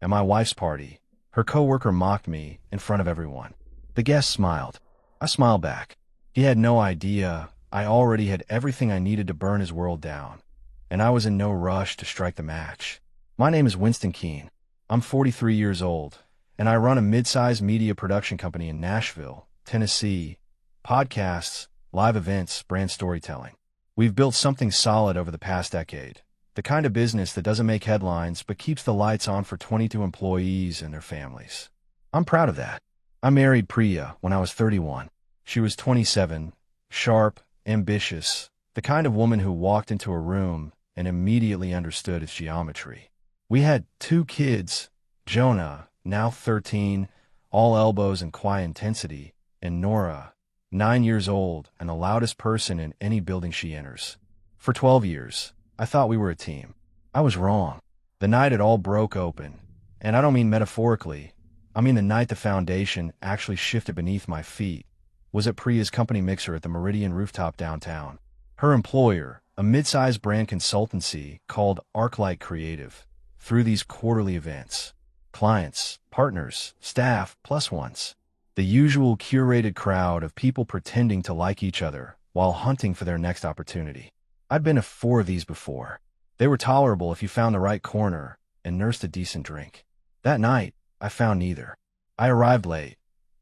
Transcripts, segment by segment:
at my wife's party, her coworker mocked me in front of everyone. The guest smiled. I smiled back. He had no idea I already had everything I needed to burn his world down, and I was in no rush to strike the match. My name is Winston Keene. I'm 43 years old, and I run a mid-sized media production company in Nashville, Tennessee. Podcasts, live events, brand storytelling. We've built something solid over the past decade. The kind of business that doesn't make headlines but keeps the lights on for 22 employees and their families. I'm proud of that. I married Priya when I was 31. She was 27, sharp, ambitious, the kind of woman who walked into a room and immediately understood its geometry. We had 2 kids, Jonah, now 13, all elbows and quiet intensity, and Nora, 9 years old and the loudest person in any building she enters. For 12 years, I thought we were a team. I was wrong. The night it all broke open, and I don't mean metaphorically, I mean the night the foundation actually shifted beneath my feet, was at Priya's company mixer at the Meridian rooftop downtown. Her employer, a mid-sized brand consultancy called ArcLight Creative, threw these quarterly events. Clients, partners, staff, plus ones. The usual curated crowd of people pretending to like each other while hunting for their next opportunity. I'd been to 4 of these before. They were tolerable if you found the right corner and nursed a decent drink. That night, I found neither. I arrived late.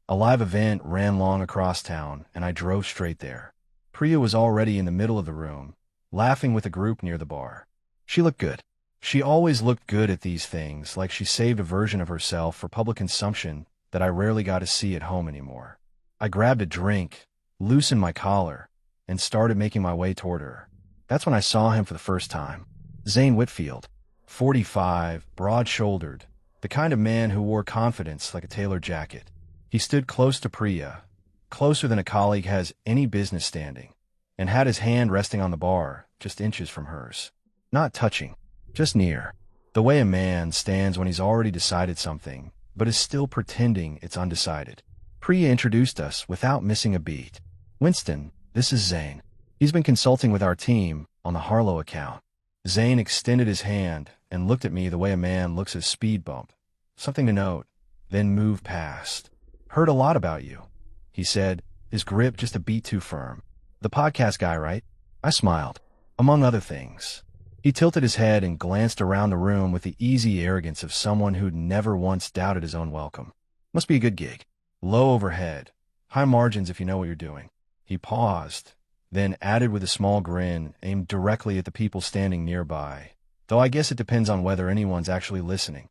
A live event ran long across town, and I drove straight there. Priya was already in the middle of the room, laughing with a group near the bar. She looked good. She always looked good at these things, like she saved a version of herself for public consumption that I rarely got to see at home anymore. I grabbed a drink, loosened my collar, and started making my way toward her. That's when I saw him for the first time. Zane Whitfield, 45, broad-shouldered, the kind of man who wore confidence like a tailored jacket. He stood close to Priya, closer than a colleague has any business standing, and had his hand resting on the bar, just inches from hers. Not touching, just near. The way a man stands when he's already decided something, but is still pretending it's undecided. Priya introduced us without missing a beat. Winston, this is Zane. He's been consulting with our team on the Harlow account. Zane extended his hand and looked at me the way a man looks at a speed bump. Something to note, then moved past. Heard a lot about you, he said, his grip just a beat too firm. The podcast guy, right? I smiled. Among other things. He tilted his head and glanced around the room with the easy arrogance of someone who'd never once doubted his own welcome. Must be a good gig. Low overhead. High margins if you know what you're doing. He paused, then added with a small grin aimed directly at the people standing nearby, though I guess it depends on whether anyone's actually listening.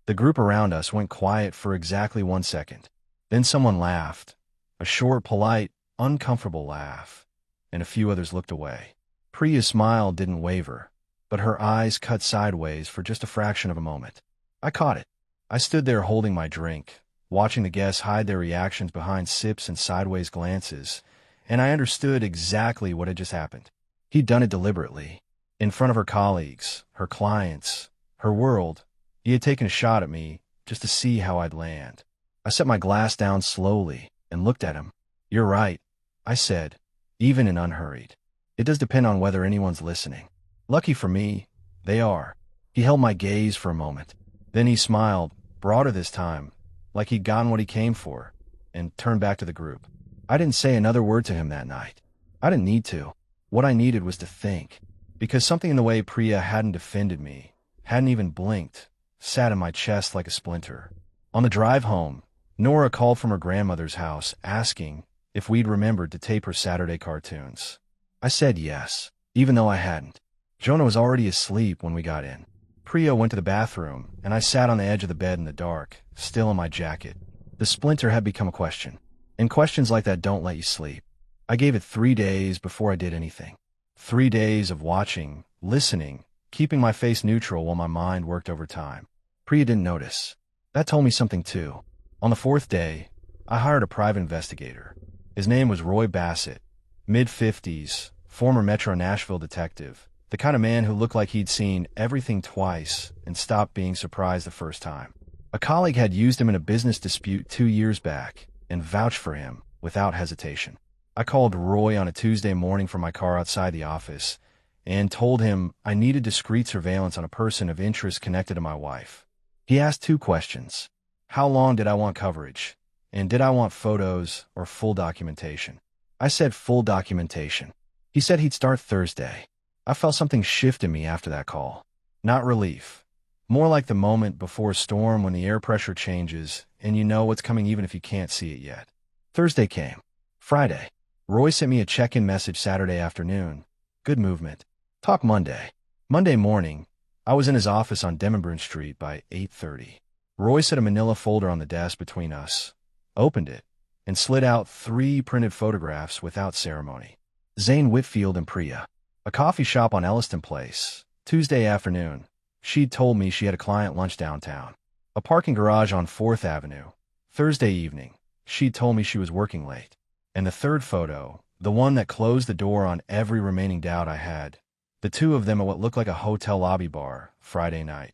The group around us went quiet for exactly 1 second. Then someone laughed, a short, polite, uncomfortable laugh, and a few others looked away. Priya's smile didn't waver, but her eyes cut sideways for just a fraction of a moment. I caught it. I stood there holding my drink, watching the guests hide their reactions behind sips and sideways glances, and I understood exactly what had just happened. He'd done it deliberately. In front of her colleagues, her clients, her world, he had taken a shot at me just to see how I'd land. I set my glass down slowly and looked at him. You're right, I said, even and unhurried. It does depend on whether anyone's listening. Lucky for me, they are. He held my gaze for a moment. Then he smiled, broader this time, like he'd gotten what he came for, and turned back to the group. I didn't say another word to him that night. I didn't need to. What I needed was to think, because something in the way Priya hadn't defended me, hadn't even blinked, sat in my chest like a splinter. On the drive home, Nora called from her grandmother's house asking if we'd remembered to tape her Saturday cartoons. I said yes, even though I hadn't. Jonah was already asleep when we got in. Priya went to the bathroom, and I sat on the edge of the bed in the dark, still in my jacket. The splinter had become a question, and questions like that don't let you sleep. I gave it 3 days before I did anything. 3 days of watching, listening, keeping my face neutral while my mind worked overtime. Priya didn't notice. That told me something too. On the 4th day, I hired a private investigator. His name was Roy Bassett, mid-50s, former Metro Nashville detective, the kind of man who looked like he'd seen everything twice and stopped being surprised the first time. A colleague had used him in a business dispute 2 years back and vouched for him without hesitation. I called Roy on a Tuesday morning from my car outside the office and told him I needed discreet surveillance on a person of interest connected to my wife. He asked two questions. How long did I want coverage? And did I want photos or full documentation? I said full documentation. He said he'd start Thursday. I felt something shift in me after that call. Not relief. More like the moment before a storm when the air pressure changes and you know what's coming even if you can't see it yet. Thursday came. Friday. Roy sent me a check-in message Saturday afternoon. Good movement. Talk Monday. Monday morning, I was in his office on Demonburn Street by 8:30. Roy set a manila folder on the desk between us, opened it, and slid out 3 printed photographs without ceremony. Zane Whitfield and Priya. A coffee shop on Elliston Place. Tuesday afternoon. She'd told me she had a client lunch downtown. A parking garage on 4th Avenue. Thursday evening. She'd told me she was working late. And the third photo, the one that closed the door on every remaining doubt I had, the two of them at what looked like a hotel lobby bar, Friday night,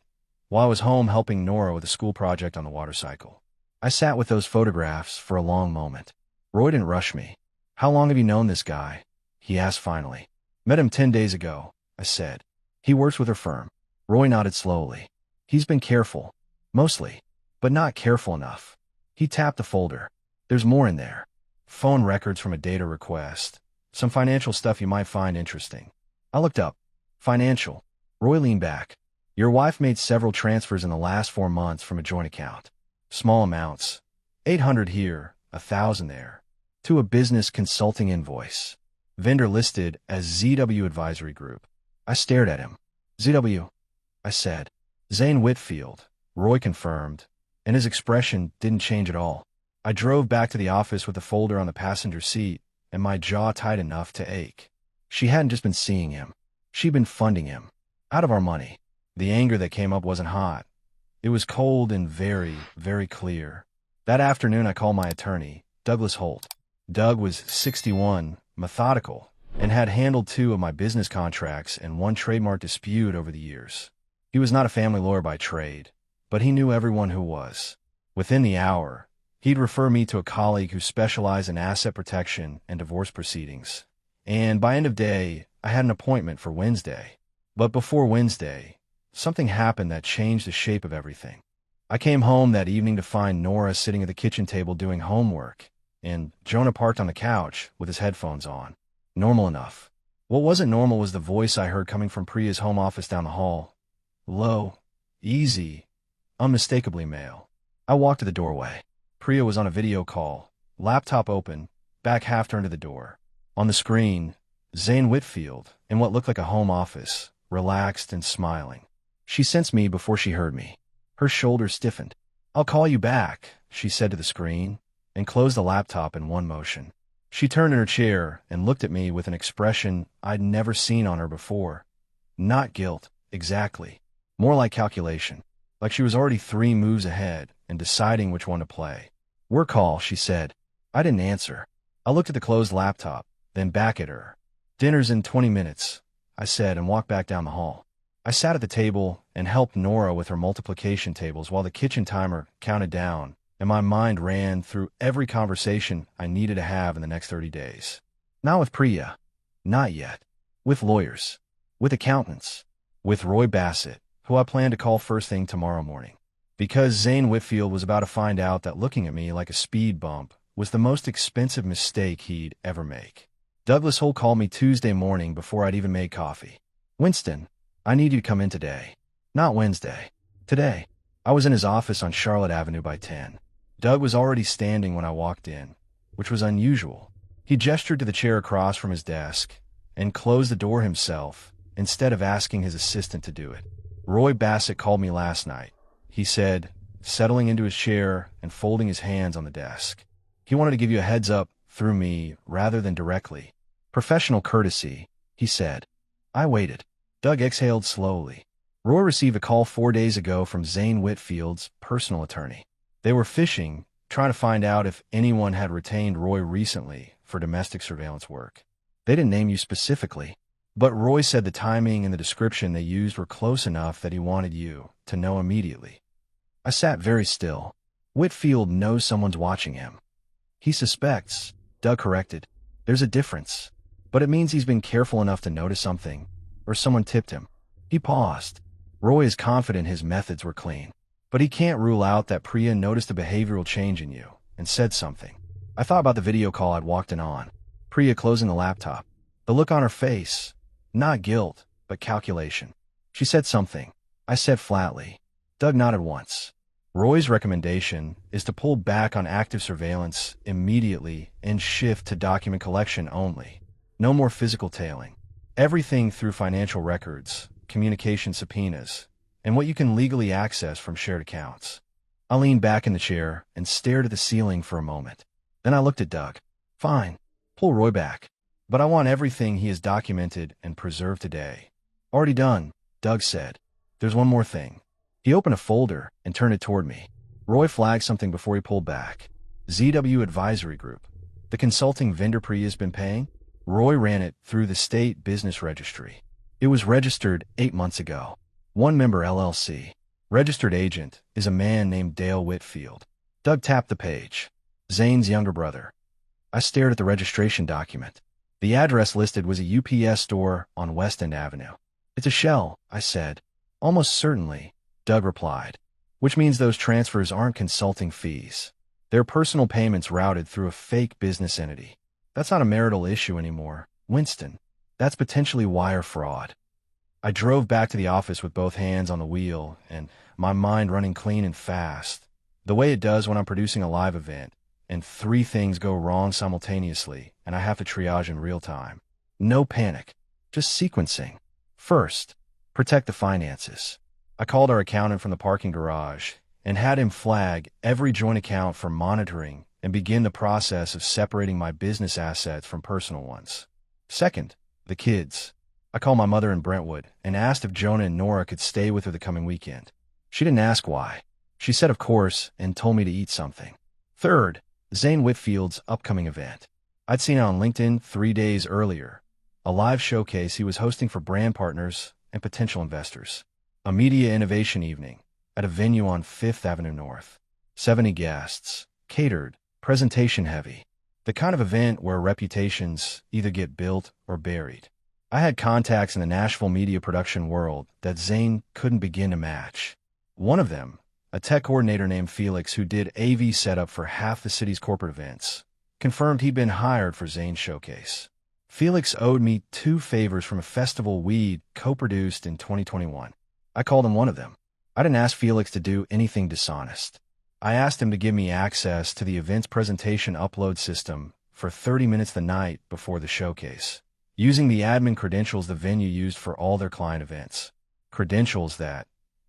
while I was home helping Nora with a school project on the water cycle. I sat with those photographs for a long moment. Roy didn't rush me. How long have you known this guy? He asked finally. Met him 10 days ago, I said. He works with her firm. Roy nodded slowly. He's been careful. Mostly. But not careful enough. He tapped the folder. There's more in there. Phone records from a data request. Some financial stuff you might find interesting. I looked up. Financial. Roy leaned back. Your wife made several transfers in the last 4 months from a joint account. Small amounts. 800 here, 1,000 there. To a business consulting invoice. Vendor listed as ZW Advisory Group. I stared at him. ZW, I said. Zane Whitfield, Roy confirmed, and his expression didn't change at all. I drove back to the office with the folder on the passenger seat and my jaw tight enough to ache. She hadn't just been seeing him. She'd been funding him. Out of our money. The anger that came up wasn't hot. It was cold and very, very clear. That afternoon I called my attorney, Douglas Holt. Doug was 61, methodical, and had handled 2 of my business contracts and 1 trademark dispute over the years. He was not a family lawyer by trade, but he knew everyone who was. Within the hour, he'd refer me to a colleague who specialized in asset protection and divorce proceedings. And by end of day, I had an appointment for Wednesday. But before Wednesday, something happened that changed the shape of everything. I came home that evening to find Nora sitting at the kitchen table doing homework, and Jonah parked on the couch with his headphones on. Normal enough. What wasn't normal was the voice I heard coming from Priya's home office down the hall. Low, easy, unmistakably male. I walked to the doorway. Priya was on a video call, laptop open, back half turned to the door. On the screen, Zane Whitfield, in what looked like a home office, relaxed and smiling. She sensed me before she heard me. Her shoulders stiffened. I'll call you back, she said to the screen, and closed the laptop in one motion. She turned in her chair and looked at me with an expression I'd never seen on her before. Not guilt, exactly. More like calculation. Like she was already 3 moves ahead and deciding which one to play. Work call, she said. I didn't answer. I looked at the closed laptop, then back at her. Dinner's in 20 minutes, I said, and walked back down the hall. I sat at the table and helped Nora with her multiplication tables while the kitchen timer counted down, and my mind ran through every conversation I needed to have in the next 30 days. Not with Priya. Not yet. With lawyers. With accountants. With Roy Bassett, who I planned to call first thing tomorrow morning. Because Zane Whitfield was about to find out that looking at me like a speed bump was the most expensive mistake he'd ever make. Douglas Holt called me Tuesday morning before I'd even made coffee. Winston, I need you to come in today. Not Wednesday. Today. I was in his office on Charlotte Avenue by 10. Doug was already standing when I walked in, which was unusual. He gestured to the chair across from his desk and closed the door himself instead of asking his assistant to do it. Roy Bassett called me last night, he said, settling into his chair and folding his hands on the desk. He wanted to give you a heads up through me rather than directly. Professional courtesy, he said. I waited. Doug exhaled slowly. Roy received a call 4 days ago from Zane Whitfield's personal attorney. They were fishing, trying to find out if anyone had retained Roy recently for domestic surveillance work. They didn't name you specifically, but Roy said the timing and the description they used were close enough that he wanted you to know immediately. I sat very still. Whitfield knows someone's watching him. He suspects, Doug corrected. There's a difference, but it means he's been careful enough to notice something, or someone tipped him. He paused. Roy is confident his methods were clean, But he can't rule out that Priya noticed a behavioral change in you and said something. I thought about the video call I'd walked in on. Priya closing the laptop. The look on her face. Not guilt, but calculation. She said something. I said flatly. Doug nodded once. Roy's recommendation is to pull back on active surveillance immediately and shift to document collection only. No more physical tailing. Everything through financial records, communication subpoenas, and what you can legally access from shared accounts. I leaned back in the chair and stared at the ceiling for a moment. Then I looked at Doug. Fine. Pull Roy back. But I want everything he has documented and preserved today. Already done, Doug said. There's one more thing. He opened a folder and turned it toward me. Roy flagged something before he pulled back. ZW Advisory Group. The consulting vendor Priya's been paying? Roy ran it through the state business registry. It was registered 8 months ago. One member LLC. Registered agent is a man named Dale Whitfield. Doug tapped the page. Zane's younger brother. I stared at the registration document. The address listed was a UPS store on West End Avenue. It's a shell, I said. Almost certainly, Doug replied. Which means those transfers aren't consulting fees. They're personal payments routed through a fake business entity. That's not a marital issue anymore, Winston. That's potentially wire fraud. I drove back to the office with both hands on the wheel and my mind running clean and fast, the way it does when I'm producing a live event, and 3 things go wrong simultaneously and I have to triage in real time. No panic, just sequencing. First, protect the finances. I called our accountant from the parking garage and had him flag every joint account for monitoring and begin the process of separating my business assets from personal ones. Second, the kids. I called my mother in Brentwood and asked if Jonah and Nora could stay with her the coming weekend. She didn't ask why. She said of course and told me to eat something. Third, Zane Whitfield's upcoming event. I'd seen it on LinkedIn 3 days earlier, a live showcase he was hosting for brand partners and potential investors. A media innovation evening at a venue on 5th Avenue North. 70 guests, catered, presentation heavy. The kind of event where reputations either get built or buried. I had contacts in the Nashville media production world that Zane couldn't begin to match. One of them, a tech coordinator named Felix who did AV setup for half the city's corporate events, confirmed he'd been hired for Zane's showcase. Felix owed me 2 favors from a festival we'd co-produced in 2021. I called him one of them. I didn't ask Felix to do anything dishonest. I asked him to give me access to the event's presentation upload system for 30 minutes the night before the showcase, using the admin credentials the venue used for all their client events. Credentials that,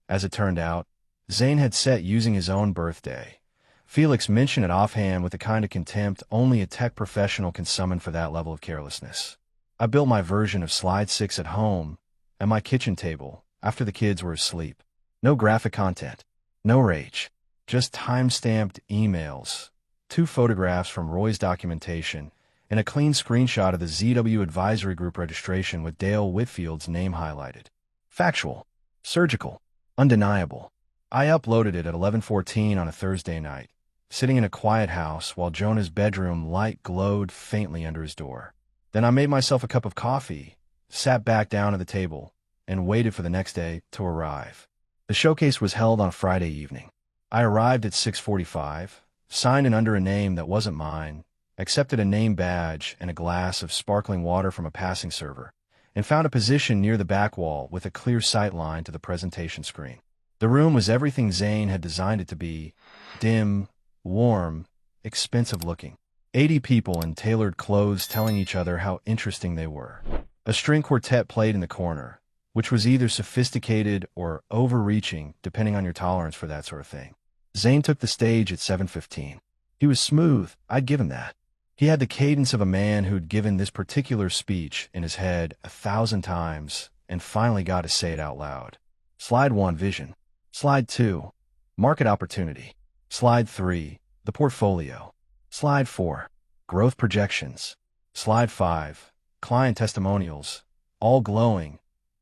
as it turned out, Zane had set using his own birthday. Felix mentioned it offhand with the kind of contempt only a tech professional can summon for that level of carelessness. I built my version of Slide 6 at home, at my kitchen table, after the kids were asleep. No graphic content, no rage, just time-stamped emails, 2 photographs from Roy's documentation, and a clean screenshot of the ZW Advisory Group registration with Dale Whitfield's name highlighted. Factual, surgical, undeniable. I uploaded it at 11:14 on a Thursday night, sitting in a quiet house while Jonah's bedroom light glowed faintly under his door. Then I made myself a cup of coffee, sat back down at the table, and waited for the next day to arrive. The showcase was held on a Friday evening. I arrived at 6:45, signed in under a name that wasn't mine, accepted a name badge and a glass of sparkling water from a passing server, and found a position near the back wall with a clear sight line to the presentation screen. The room was everything Zane had designed it to be: dim, warm, expensive looking. 80 people in tailored clothes telling each other how interesting they were. A string quartet played in the corner, which was either sophisticated or overreaching depending on your tolerance for that sort of thing. Zane took the stage at 7:15. He was smooth, I'd give him that. He had the cadence of a man who'd given this particular speech in his head 1,000 times and finally got to say it out loud. Slide 1, vision. Slide 2, market opportunity. Slide 3, the portfolio. Slide 4, growth projections. Slide 5, client testimonials, all glowing,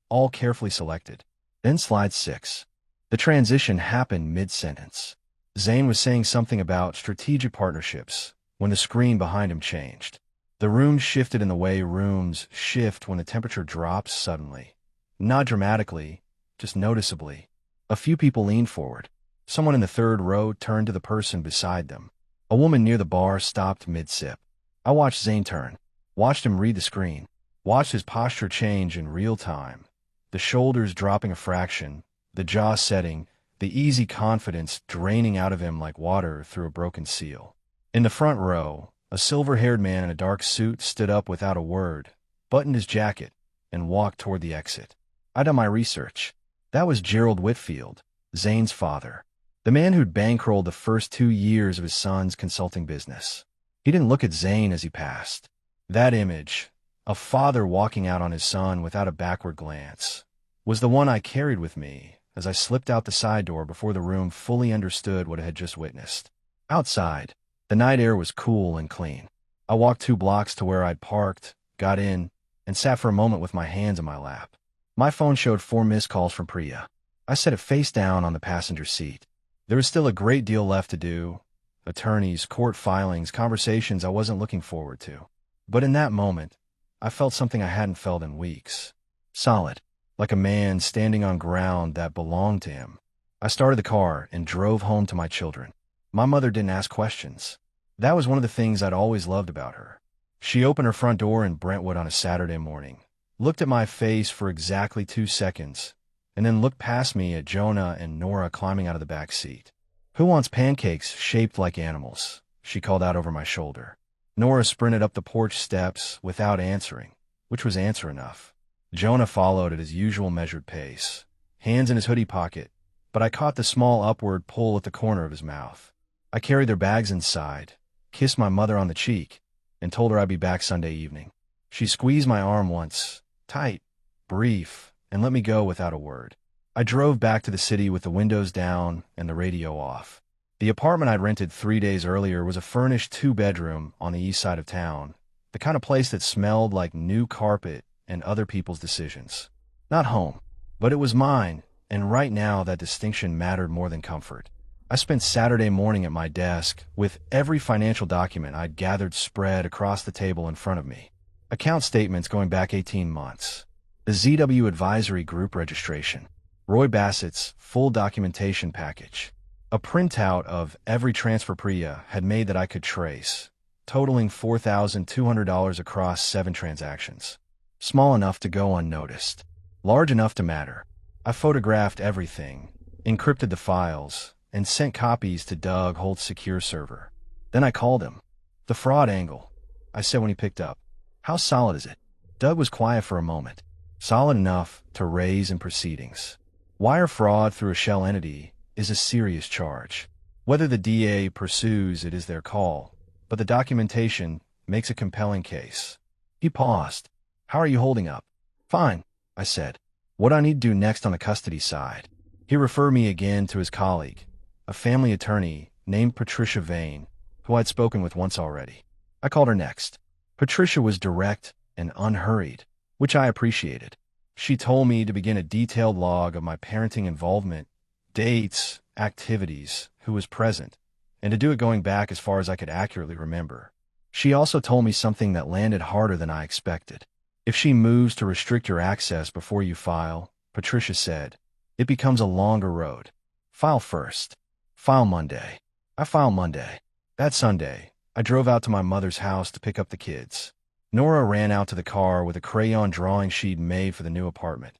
all carefully selected. Then slide 6. The transition happened mid-sentence. Zane was saying something about strategic partnerships when the screen behind him changed. The room shifted in the way rooms shift when the temperature drops suddenly. Not dramatically, just noticeably. A few people leaned forward. Someone in the third row turned to the person beside them. A woman near the bar stopped mid-sip. I watched Zane turn, watched him read the screen, watched his posture change in real time, the shoulders dropping a fraction, the jaw setting, the easy confidence draining out of him like water through a broken seal. In the front row, a silver-haired man in a dark suit stood up without a word, buttoned his jacket, and walked toward the exit. I'd done my research. That was Gerald Whitfield, Zane's father, the man who'd bankrolled the first 2 years of his son's consulting business. He didn't look at Zane as he passed. That image, a father walking out on his son without a backward glance, was the one I carried with me as I slipped out the side door before the room fully understood what it had just witnessed. Outside, the night air was cool and clean. I walked 2 blocks to where I'd parked, got in, and sat for a moment with my hands in my lap. My phone showed 4 missed calls from Priya. I set it face down on the passenger seat. There was still a great deal left to do. Attorneys, court filings, conversations I wasn't looking forward to. But in that moment, I felt something I hadn't felt in weeks. Solid, like a man standing on ground that belonged to him. I started the car and drove home to my children. My mother didn't ask questions. That was one of the things I'd always loved about her. She opened her front door in Brentwood on a Saturday morning, looked at my face for exactly 2 seconds, and then looked past me at Jonah and Nora climbing out of the back seat. "Who wants pancakes shaped like animals?" she called out over my shoulder. Nora sprinted up the porch steps without answering, which was answer enough. Jonah followed at his usual measured pace, hands in his hoodie pocket, but I caught the small upward pull at the corner of his mouth. I carried their bags inside, kissed my mother on the cheek, and told her I'd be back Sunday evening. She squeezed my arm once, tight, brief, and let me go without a word. I drove back to the city with the windows down and the radio off. The apartment I'd rented 3 days earlier was a furnished 2-bedroom on the east side of town, the kind of place that smelled like new carpet and other people's decisions. Not home, but it was mine, and right now that distinction mattered more than comfort. I spent Saturday morning at my desk with every financial document I'd gathered spread across the table in front of me. Account statements going back 18 months. The ZW Advisory Group registration. Roy Bassett's full documentation package. A printout of every transfer Priya had made that I could trace, totaling $4,200 across 7 transactions. Small enough to go unnoticed. Large enough to matter. I photographed everything, encrypted the files, and sent copies to Doug Holt's secure server. Then I called him. "The fraud angle," I said when he picked up. "How solid is it?" Doug was quiet for a moment. "Solid enough to raise in proceedings. Wire fraud through a shell entity is a serious charge. Whether the DA pursues it is their call, but the documentation makes a compelling case." He paused. "How are you holding up?" "Fine," I said. "What do I need to do next on the custody side?" He referred me again to his colleague, a family attorney named Patricia Vane, who I'd spoken with once already. I called her next. Patricia was direct and unhurried, which I appreciated. She told me to begin a detailed log of my parenting involvement, dates, activities, who was present, and to do it going back as far as I could accurately remember. She also told me something that landed harder than I expected. "If she moves to restrict your access before you file," Patricia said, "it becomes a longer road. File first. File Monday." I filed Monday. That Sunday, I drove out to my mother's house to pick up the kids. Nora ran out to the car with a crayon drawing she'd made for the new apartment.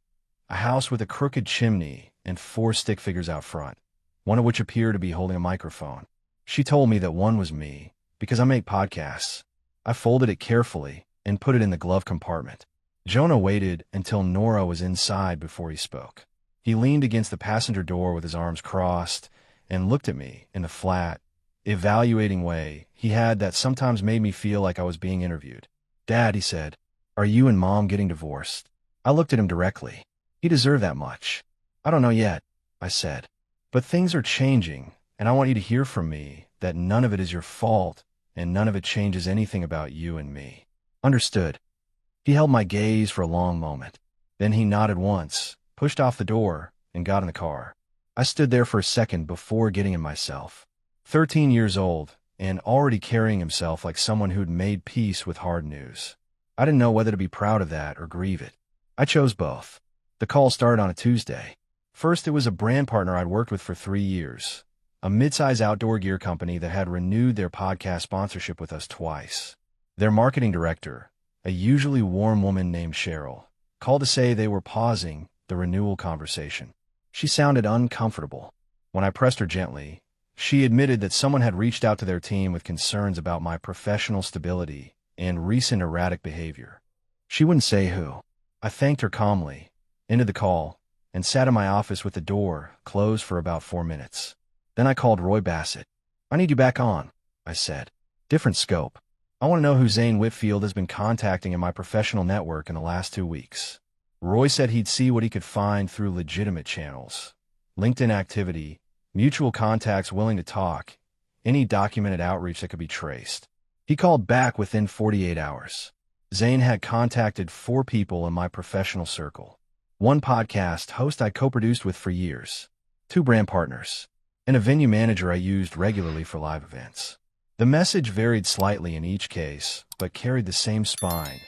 A house with a crooked chimney and 4 stick figures out front, one of which appeared to be holding a microphone. She told me that one was me, because I make podcasts. I folded it carefully and put it in the glove compartment. Jonah waited until Nora was inside before he spoke. He leaned against the passenger door with his arms crossed and looked at me in the flat, evaluating way he had that sometimes made me feel like I was being interviewed. "Dad," he said, "are you and Mom getting divorced?" I looked at him directly. He deserved that much. "I don't know yet," I said. "But things are changing, and I want you to hear from me that none of it is your fault, and none of it changes anything about you and me." "Understood." He held my gaze for a long moment. Then he nodded once, pushed off the door, and got in the car. I stood there for a second before getting in myself. 13 years old, and already carrying himself like someone who'd made peace with hard news. I didn't know whether to be proud of that or grieve it. I chose both. The call started on a Tuesday. First, it was a brand partner I'd worked with for 3 years, a mid-size outdoor gear company that had renewed their podcast sponsorship with us twice. Their marketing director, a usually warm woman named Cheryl, called to say they were pausing the renewal conversation. She sounded uncomfortable. When I pressed her gently, she admitted that someone had reached out to their team with concerns about my professional stability and recent erratic behavior. She wouldn't say who. I thanked her calmly, ended the call, and sat in my office with the door closed for about 4 minutes. Then I called Roy Bassett. "I need you back on," I said. "Different scope. I want to know who Zane Whitfield has been contacting in my professional network in the last 2 weeks." Roy said he'd see what he could find through legitimate channels. LinkedIn activity, mutual contacts willing to talk, any documented outreach that could be traced. He called back within 48 hours. Zane had contacted 4 people in my professional circle. 1 podcast host I co-produced with for years, 2 brand partners, and a venue manager I used regularly for live events. The message varied slightly in each case, but carried the same spine.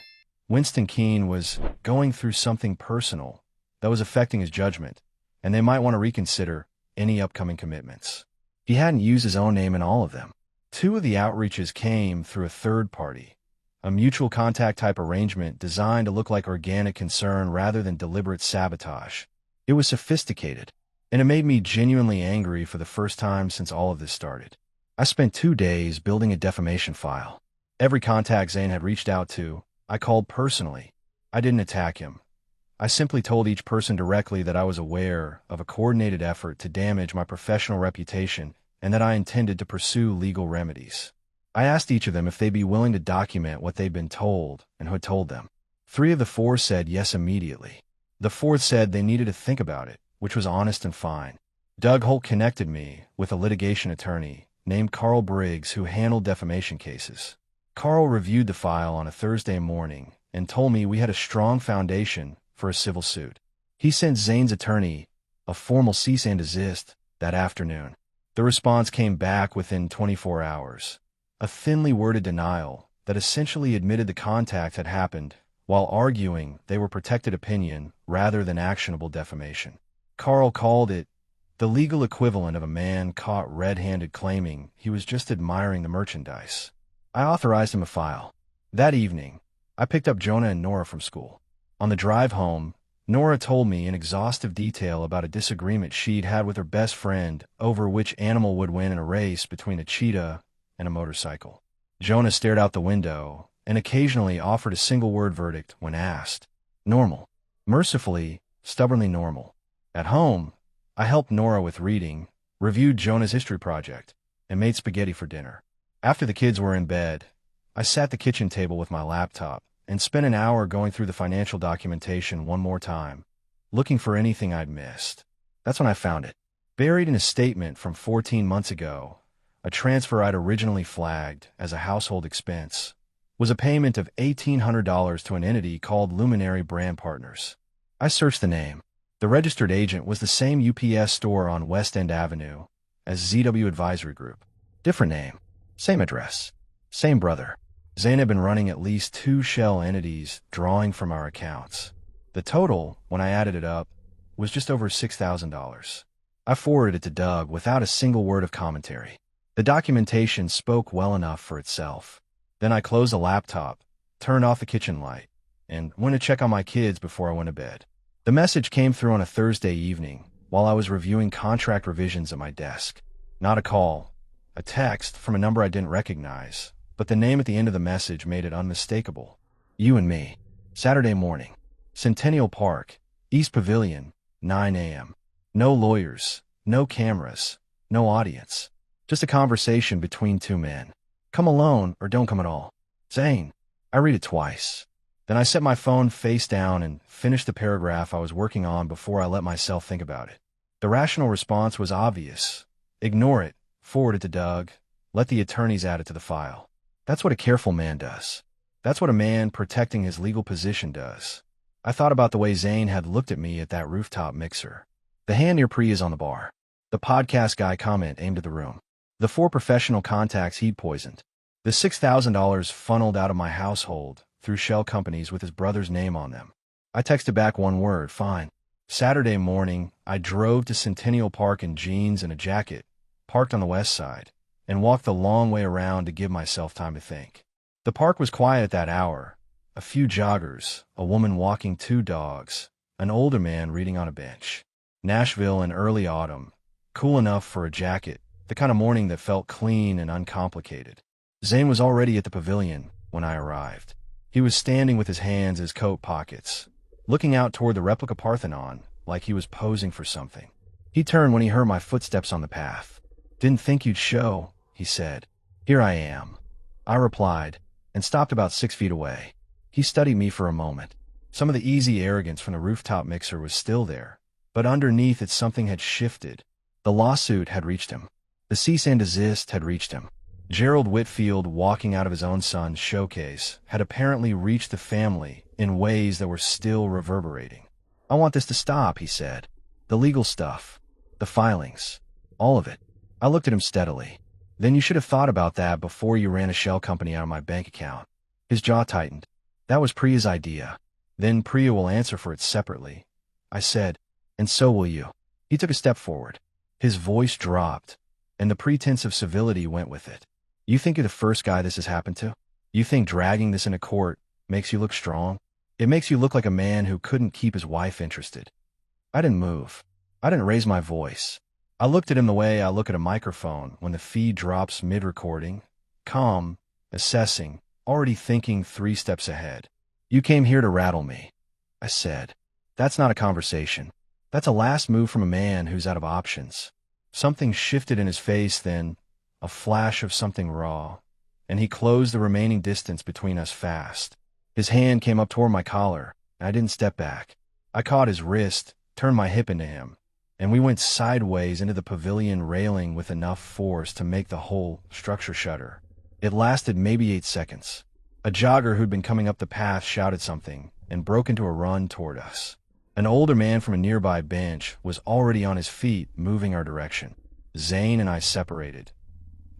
Winston Keene was going through something personal that was affecting his judgment, and they might want to reconsider any upcoming commitments. He hadn't used his own name in all of them. 2 of the outreaches came through a third party, a mutual contact type arrangement designed to look like organic concern rather than deliberate sabotage. It was sophisticated, and it made me genuinely angry for the first time since all of this started. I spent 2 days building a defamation file. Every contact Zane had reached out to, I called personally. I didn't attack him. I simply told each person directly that I was aware of a coordinated effort to damage my professional reputation and that I intended to pursue legal remedies. I asked each of them if they'd be willing to document what they'd been told and who had told them. 3 of the 4 said yes immediately. The 4th said they needed to think about it, which was honest and fine. Doug Holt connected me with a litigation attorney named Carl Briggs who handled defamation cases. Carl reviewed the file on a Thursday morning and told me we had a strong foundation for a civil suit. He sent Zane's attorney a formal cease and desist that afternoon. The response came back within 24 hours, a thinly worded denial that essentially admitted the contact had happened while arguing they were protected opinion rather than actionable defamation. Carl called it the legal equivalent of a man caught red-handed claiming he was just admiring the merchandise. I authorized him a file. That evening, I picked up Jonah and Nora from school. On the drive home, Nora told me in exhaustive detail about a disagreement she'd had with her best friend over which animal would win in a race between a cheetah and a motorcycle. Jonah stared out the window and occasionally offered a single-word verdict when asked. Normal. Mercifully, stubbornly normal. At home, I helped Nora with reading, reviewed Jonah's history project, and made spaghetti for dinner. After the kids were in bed, I sat at the kitchen table with my laptop and spent an hour going through the financial documentation one more time, looking for anything I'd missed. That's when I found it. Buried in a statement from 14 months ago, a transfer I'd originally flagged as a household expense was a payment of $1,800 to an entity called Luminary Brand Partners. I searched the name. The registered agent was the same UPS store on West End Avenue as ZW Advisory Group. Different name, same address, same brother. Zane had been running at least 2 shell entities drawing from our accounts. The total, when I added it up, was just over $6,000. I forwarded it to Doug without a single word of commentary. The documentation spoke well enough for itself. Then I closed the laptop, turned off the kitchen light, and went to check on my kids before I went to bed. The message came through on a Thursday evening while I was reviewing contract revisions at my desk. Not a call, a text from a number I didn't recognize, but the name at the end of the message made it unmistakable. You and me. Saturday morning. Centennial Park, East Pavilion, 9 a.m. No lawyers, no cameras, no audience. Just a conversation between 2 men. Come alone or don't come at all. Zane. I read it twice. Then I set my phone face down and finished the paragraph I was working on before I let myself think about it. The rational response was obvious. Ignore it, forward it to Doug, let the attorneys add it to the file. That's what a careful man does. That's what a man protecting his legal position does. I thought about the way Zane had looked at me at that rooftop mixer. The hand near Pri is on the bar. The podcast guy comment aimed at the room. The 4 professional contacts he'd poisoned. The $6,000 funneled out of my household through shell companies with his brother's name on them. I texted back one word, fine. Saturday morning, I drove to Centennial Park in jeans and a jacket, parked on the west side, and walked the long way around to give myself time to think. The park was quiet at that hour. A few joggers, a woman walking two dogs, an older man reading on a bench. Nashville in early autumn, cool enough for a jacket, the kind of morning that felt clean and uncomplicated. Zane was already at the pavilion when I arrived. He was standing with his hands in his coat pockets, looking out toward the replica Parthenon like he was posing for something. He turned when he heard my footsteps on the path. "Didn't think you'd show," he said. "Here I am," I replied, and stopped about 6 feet away. He studied me for a moment. Some of the easy arrogance from the rooftop mixer was still there, but underneath it something had shifted. The lawsuit had reached him. The cease and desist had reached him. Gerald Whitfield, walking out of his own son's showcase, had apparently reached the family in ways that were still reverberating. "I want this to stop," he said. "The legal stuff, the filings, all of it." I looked at him steadily. "Then you should have thought about that before you ran a shell company out of my bank account." His jaw tightened. "That was Priya's idea. Then Priya will answer for it separately," I said, "and so will you." He took a step forward. His voice dropped, and the pretense of civility went with it. "You think you're the first guy this has happened to? You think dragging this into court makes you look strong? It makes you look like a man who couldn't keep his wife interested." I didn't move. I didn't raise my voice. I looked at him the way I look at a microphone when the feed drops mid-recording, calm, assessing, already thinking 3 steps ahead. "You came here to rattle me," I said. "That's not a conversation. That's a last move from a man who's out of options." Something shifted in his face then, a flash of something raw, and he closed the remaining distance between us fast. His hand came up toward my collar, and I didn't step back. I caught his wrist, turned my hip into him, and we went sideways into the pavilion railing with enough force to make the whole structure shudder. It lasted maybe 8 seconds. A jogger who'd been coming up the path shouted something and broke into a run toward us. An older man from a nearby bench was already on his feet, moving our direction. Zane and I separated.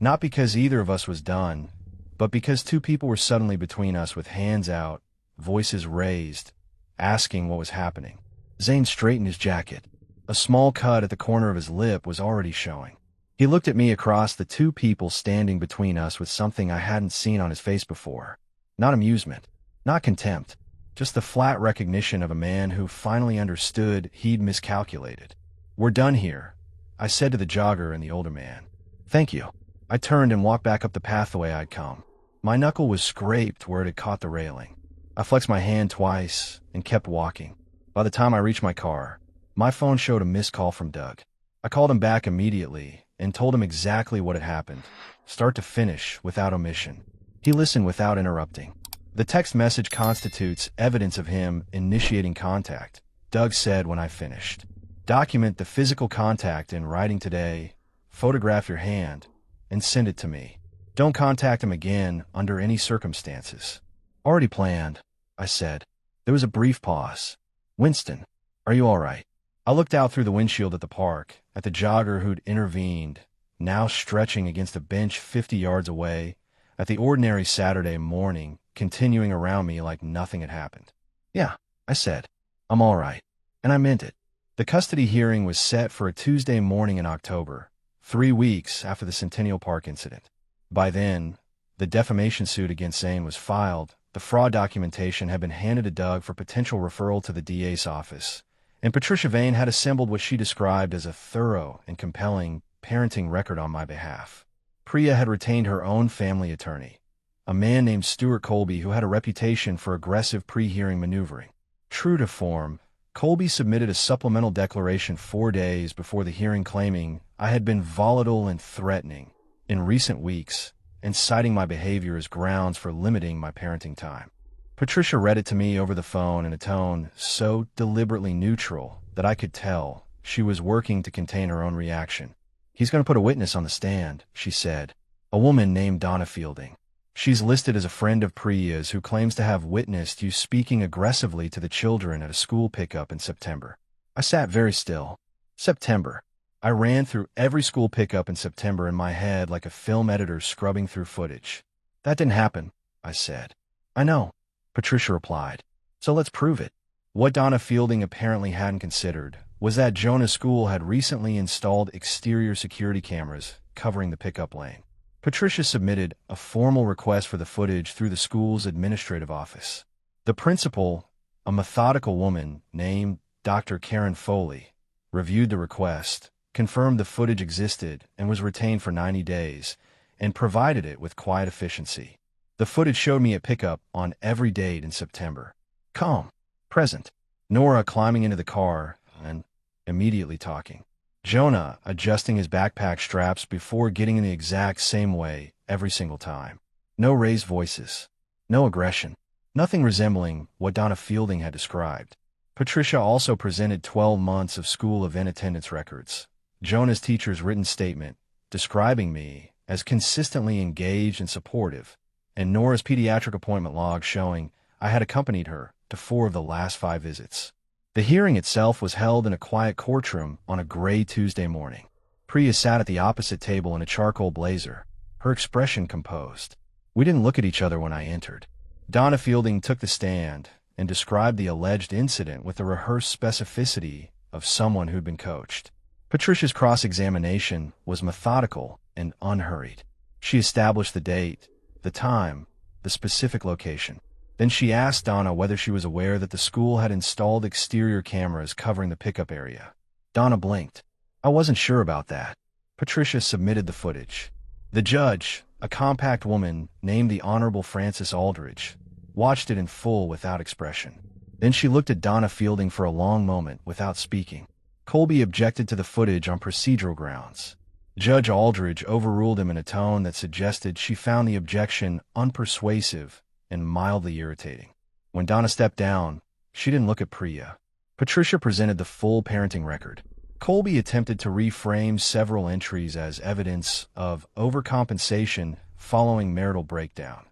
Not because either of us was done, but because 2 people were suddenly between us with hands out, voices raised, asking what was happening. Zane straightened his jacket. A small cut at the corner of his lip was already showing. He looked at me across the 2 people standing between us with something I hadn't seen on his face before. Not amusement, not contempt, just the flat recognition of a man who finally understood he'd miscalculated. "We're done here," I said to the jogger and the older man. "Thank you." I turned and walked back up the path the way I'd come. My knuckle was scraped where it had caught the railing. I flexed my hand twice and kept walking. By the time I reached my car, my phone showed a missed call from Doug. I called him back immediately and told him exactly what had happened, start to finish, without omission. He listened without interrupting. "The text message constitutes evidence of him initiating contact," Doug said when I finished. "Document the physical contact in writing today, photograph your hand, and send it to me. Don't contact him again under any circumstances." "Already planned," I said. There was a brief pause. "Winston, are you all right?" I looked out through the windshield at the park, at the jogger who'd intervened, now stretching against a bench 50 yards away, at the ordinary Saturday morning continuing around me like nothing had happened. "Yeah," I said. "I'm all right." And I meant it. The custody hearing was set for a Tuesday morning in October, 3 weeks after the Centennial Park incident. By then, the defamation suit against Zane was filed, the fraud documentation had been handed to Doug for potential referral to the DA's office, and Patricia Vane had assembled what she described as a thorough and compelling parenting record on my behalf. Priya had retained her own family attorney, a man named Stuart Colby who had a reputation for aggressive pre-hearing maneuvering. True to form, Colby submitted a supplemental declaration 4 days before the hearing claiming I had been volatile and threatening in recent weeks and citing my behavior as grounds for limiting my parenting time. Patricia read it to me over the phone in a tone so deliberately neutral that I could tell she was working to contain her own reaction. "He's going to put a witness on the stand," she said, "a woman named Donna Fielding. She's listed as a friend of Priya's who claims to have witnessed you speaking aggressively to the children at a school pickup in September." I sat very still. September. I ran through every school pickup in September in my head like a film editor scrubbing through footage. "That didn't happen," I said. "I know," Patricia replied. "So let's prove it." What Donna Fielding apparently hadn't considered was that Jonah's school had recently installed exterior security cameras covering the pickup lane. Patricia submitted a formal request for the footage through the school's administrative office. The principal, a methodical woman named Dr. Karen Foley, reviewed the request, confirmed the footage existed and was retained for 90 days, and provided it with quiet efficiency. The footage showed me at pickup on every date in September. Calm, present, Nora climbing into the car and immediately talking. Jonah adjusting his backpack straps before getting in the exact same way every single time. No raised voices. No aggression. Nothing resembling what Donna Fielding had described. Patricia also presented 12 months of school event attendance records. Jonah's teacher's written statement describing me as consistently engaged and supportive, and Nora's pediatric appointment log showing I had accompanied her to 4 of the last 5 visits. The hearing itself was held in a quiet courtroom on a gray Tuesday morning. Priya sat at the opposite table in a charcoal blazer, her expression composed. We didn't look at each other when I entered. Donna Fielding took the stand and described the alleged incident with the rehearsed specificity of someone who'd been coached. Patricia's cross-examination was methodical and unhurried. She established the date, the time, the specific location. Then she asked Donna whether she was aware that the school had installed exterior cameras covering the pickup area. Donna blinked. I wasn't sure about that. Patricia submitted the footage. The judge, a compact woman named the Honorable Frances Aldridge, watched it in full without expression. Then she looked at Donna Fielding for a long moment without speaking. Colby objected to the footage on procedural grounds. Judge Aldridge overruled him in a tone that suggested she found the objection unpersuasive and mildly irritating. When Donna stepped down, she didn't look at Priya. Patricia presented the full parenting record. Colby attempted to reframe several entries as evidence of overcompensation following marital breakdown,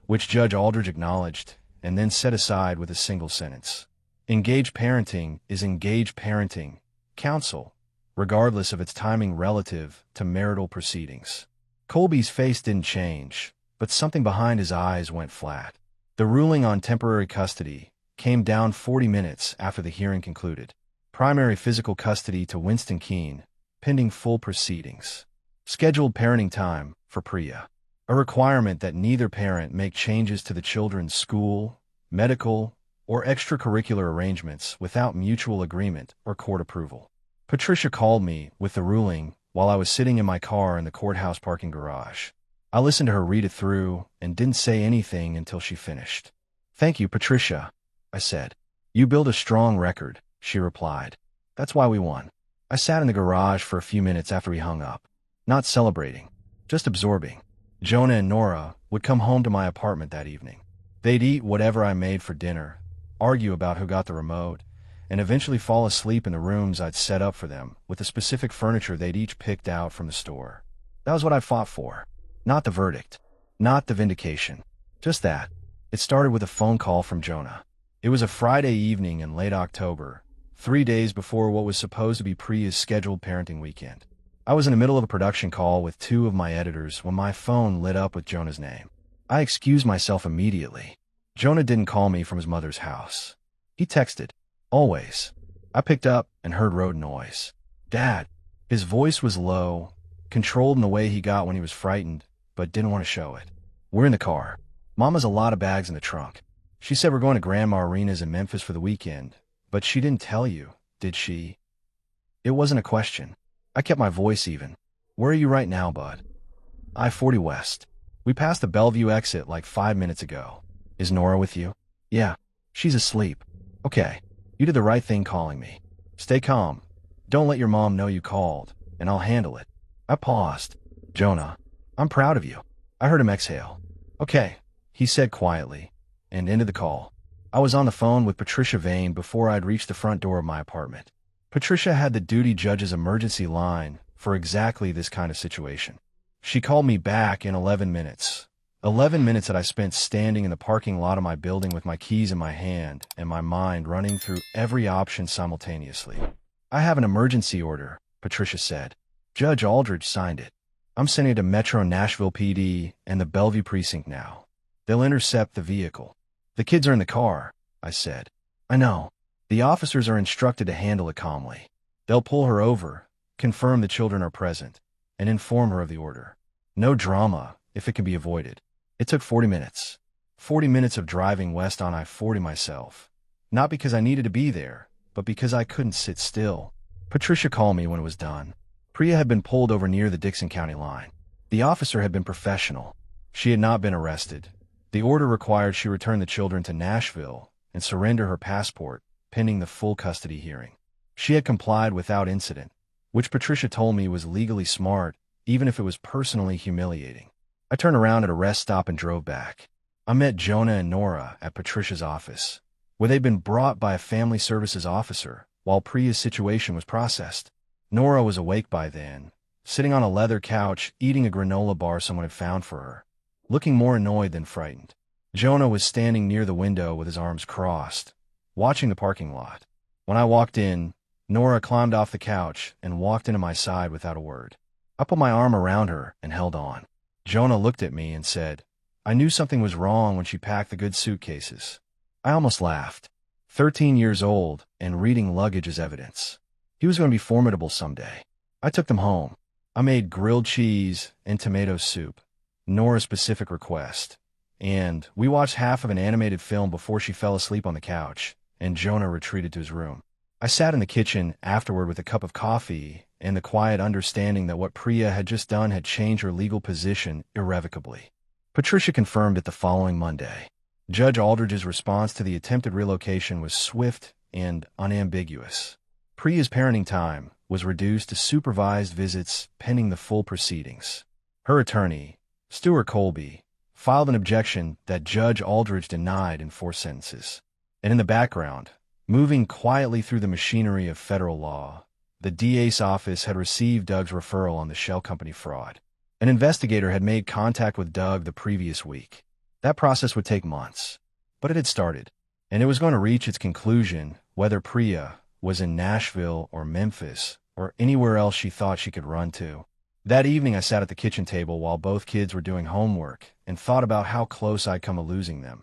which Judge Aldridge acknowledged and then set aside with a single sentence. Engaged parenting is engaged parenting, counsel, regardless of its timing relative to marital proceedings. Colby's face didn't change, but something behind his eyes went flat. The ruling on temporary custody came down 40 minutes after the hearing concluded. Primary physical custody to Winston Keene, pending full proceedings. Scheduled parenting time for Priya. A requirement that neither parent make changes to the children's school, medical, or extracurricular arrangements without mutual agreement or court approval. Patricia called me with the ruling while I was sitting in my car in the courthouse parking garage. I listened to her read it through and didn't say anything until she finished. Thank you, Patricia, I said. You build a strong record, she replied. That's why we won. I sat in the garage for a few minutes after we hung up, not celebrating, just absorbing. Jonah and Nora would come home to my apartment that evening. They'd eat whatever I made for dinner, argue about who got the remote, and eventually fall asleep in the rooms I'd set up for them with the specific furniture they'd each picked out from the store. That was what I fought for. Not the verdict, not the vindication, just that. It started with a phone call from Jonah. It was a Friday evening in late October, 3 days before what was supposed to be Priya's scheduled parenting weekend. I was in the middle of a production call with 2 of my editors when my phone lit up with Jonah's name. I excused myself immediately. Jonah didn't call me from his mother's house. He texted. Always. I picked up and heard road noise. Dad. His voice was low, controlled in the way he got when he was frightened, but didn't want to show it. We're in the car. Mama's a lot of bags in the trunk. She said we're going to Grandma Arena's in Memphis for the weekend, but she didn't tell you, did she? It wasn't a question. I kept my voice even. Where are you right now, bud? I-40 West. We passed the Bellevue exit like 5 minutes ago. Is Nora with you? Yeah. She's asleep. Okay. You did the right thing calling me. Stay calm. Don't let your mom know you called, and I'll handle it. I paused. Jonah, I'm proud of you. I heard him exhale. Okay, he said quietly, and ended the call. I was on the phone with Patricia Vane before I'd reached the front door of my apartment. Patricia had the duty judge's emergency line for exactly this kind of situation. She called me back in 11 minutes. 11 minutes that I spent standing in the parking lot of my building with my keys in my hand and my mind running through every option simultaneously. I have an emergency order, Patricia said. Judge Aldridge signed it. I'm sending it to Metro Nashville PD and the Bellevue precinct now. They'll intercept the vehicle. The kids are in the car, I said. I know. The officers are instructed to handle it calmly. They'll pull her over, confirm the children are present, and inform her of the order. No drama, if it can be avoided. It took 40 minutes. 40 minutes of driving west on I-40 myself. Not because I needed to be there, but because I couldn't sit still. Patricia called me when it was done. Priya had been pulled over near the Dixon County line. The officer had been professional. She had not been arrested. The order required she return the children to Nashville and surrender her passport, pending the full custody hearing. She had complied without incident, which Patricia told me was legally smart, even if it was personally humiliating. I turned around at a rest stop and drove back. I met Jonah and Nora at Patricia's office, where they'd been brought by a family services officer while Priya's situation was processed. Nora was awake by then, sitting on a leather couch eating a granola bar someone had found for her, looking more annoyed than frightened. Jonah was standing near the window with his arms crossed, watching the parking lot. When I walked in, Nora climbed off the couch and walked into my side without a word. I put my arm around her and held on. Jonah looked at me and said, "I knew something was wrong when she packed the good suitcases." I almost laughed. 13 years old and reading luggage as evidence. He was going to be formidable someday. I took them home. I made grilled cheese and tomato soup, Nora's specific request, and we watched half of an animated film before she fell asleep on the couch, and Jonah retreated to his room. I sat in the kitchen afterward with a cup of coffee and the quiet understanding that what Priya had just done had changed her legal position irrevocably. Patricia confirmed it the following Monday. Judge Aldridge's response to the attempted relocation was swift and unambiguous. Priya's parenting time was reduced to supervised visits pending the full proceedings. Her attorney, Stuart Colby, filed an objection that Judge Aldridge denied in 4 sentences. And in the background, moving quietly through the machinery of federal law, the DA's office had received Doug's referral on the shell company fraud. An investigator had made contact with Doug the previous week. That process would take months, but it had started, and it was going to reach its conclusion whether Priya was in Nashville or Memphis or anywhere else she thought she could run to. That evening I sat at the kitchen table while both kids were doing homework and thought about how close I'd come to losing them.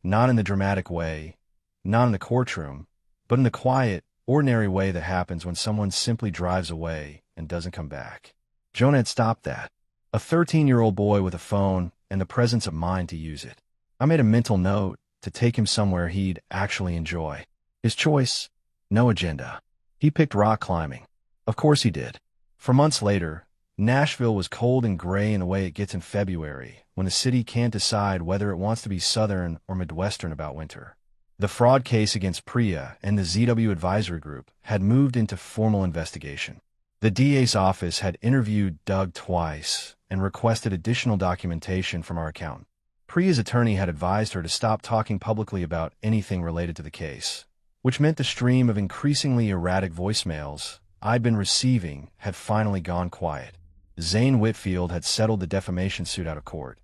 Not in the dramatic way, not in the courtroom, but in the quiet, ordinary way that happens when someone simply drives away and doesn't come back. Jonah had stopped that. A 13-year-old boy with a phone and the presence of mind to use it. I made a mental note to take him somewhere he'd actually enjoy. His choice? No agenda. He picked rock climbing. Of course he did. For months later, Nashville was cold and gray in the way it gets in February, when the city can't decide whether it wants to be southern or midwestern about winter. The fraud case against Priya and the ZW Advisory Group had moved into formal investigation. The DA's office had interviewed Doug twice and requested additional documentation from our accountant. Priya's attorney had advised her to stop talking publicly about anything related to the case, which meant the stream of increasingly erratic voicemails I'd been receiving had finally gone quiet. Zane Whitfield had settled the defamation suit out of court.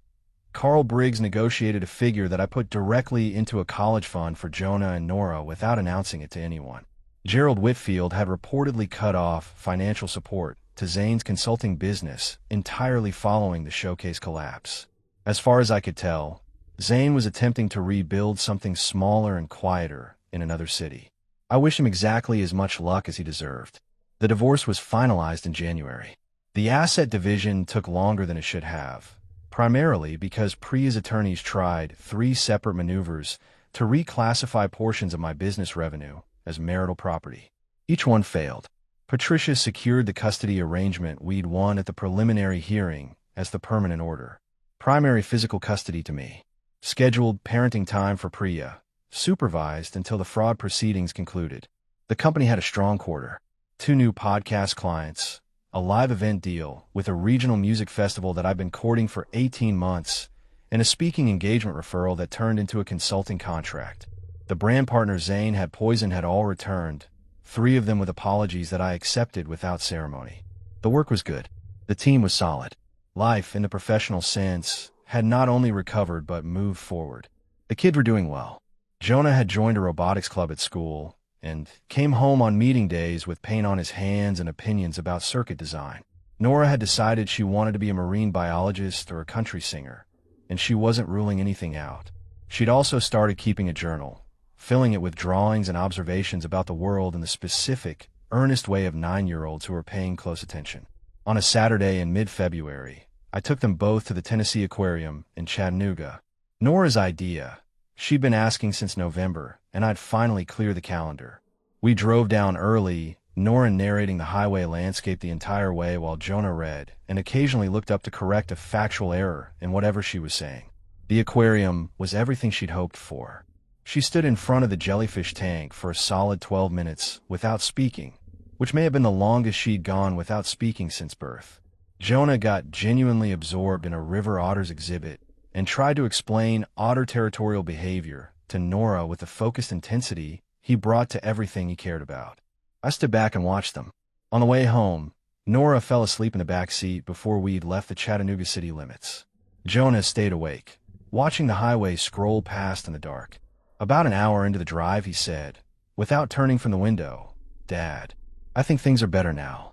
Carl Briggs negotiated a figure that I put directly into a college fund for Jonah and Nora without announcing it to anyone. Gerald Whitfield had reportedly cut off financial support to Zane's consulting business entirely following the showcase collapse. As far as I could tell, Zane was attempting to rebuild something smaller and quieter in another city. I wish him exactly as much luck as he deserved. The divorce was finalized in January. The asset division took longer than it should have, primarily because Priya's attorneys tried 3 separate maneuvers to reclassify portions of my business revenue as marital property. Each one failed. Patricia secured the custody arrangement we'd won at the preliminary hearing as the permanent order. Primary physical custody to me. Scheduled parenting time for Priya. Supervised until the fraud proceedings concluded. The company had a strong quarter. 2 new podcast clients, a live event deal with a regional music festival that I've been courting for 18 months, and a speaking engagement referral that turned into a consulting contract. The brand partner Zane had poisoned had all returned, 3 of them with apologies that I accepted without ceremony. The work was good. The team was solid. Life, in the professional sense, had not only recovered but moved forward. The kids were doing well. Jonah had joined a robotics club at school and came home on meeting days with paint on his hands and opinions about circuit design. Nora had decided she wanted to be a marine biologist or a country singer, and she wasn't ruling anything out. She'd also started keeping a journal, filling it with drawings and observations about the world in the specific, earnest way of 9-year-olds who were paying close attention. On a Saturday in mid-February, I took them both to the Tennessee Aquarium in Chattanooga. Nora's idea. She'd been asking since November, and I'd finally cleared the calendar. We drove down early, Nora narrating the highway landscape the entire way while Jonah read, and occasionally looked up to correct a factual error in whatever she was saying. The aquarium was everything she'd hoped for. She stood in front of the jellyfish tank for a solid 12 minutes without speaking, which may have been the longest she'd gone without speaking since birth. Jonah got genuinely absorbed in a river otters exhibit and tried to explain otter territorial behavior to Nora with the focused intensity he brought to everything he cared about. I stood back and watched them. On the way home, Nora fell asleep in the back seat before we'd left the Chattanooga city limits. Jonah stayed awake, watching the highway scroll past in the dark. About an hour into the drive, he said, without turning from the window, "Dad, I think things are better now."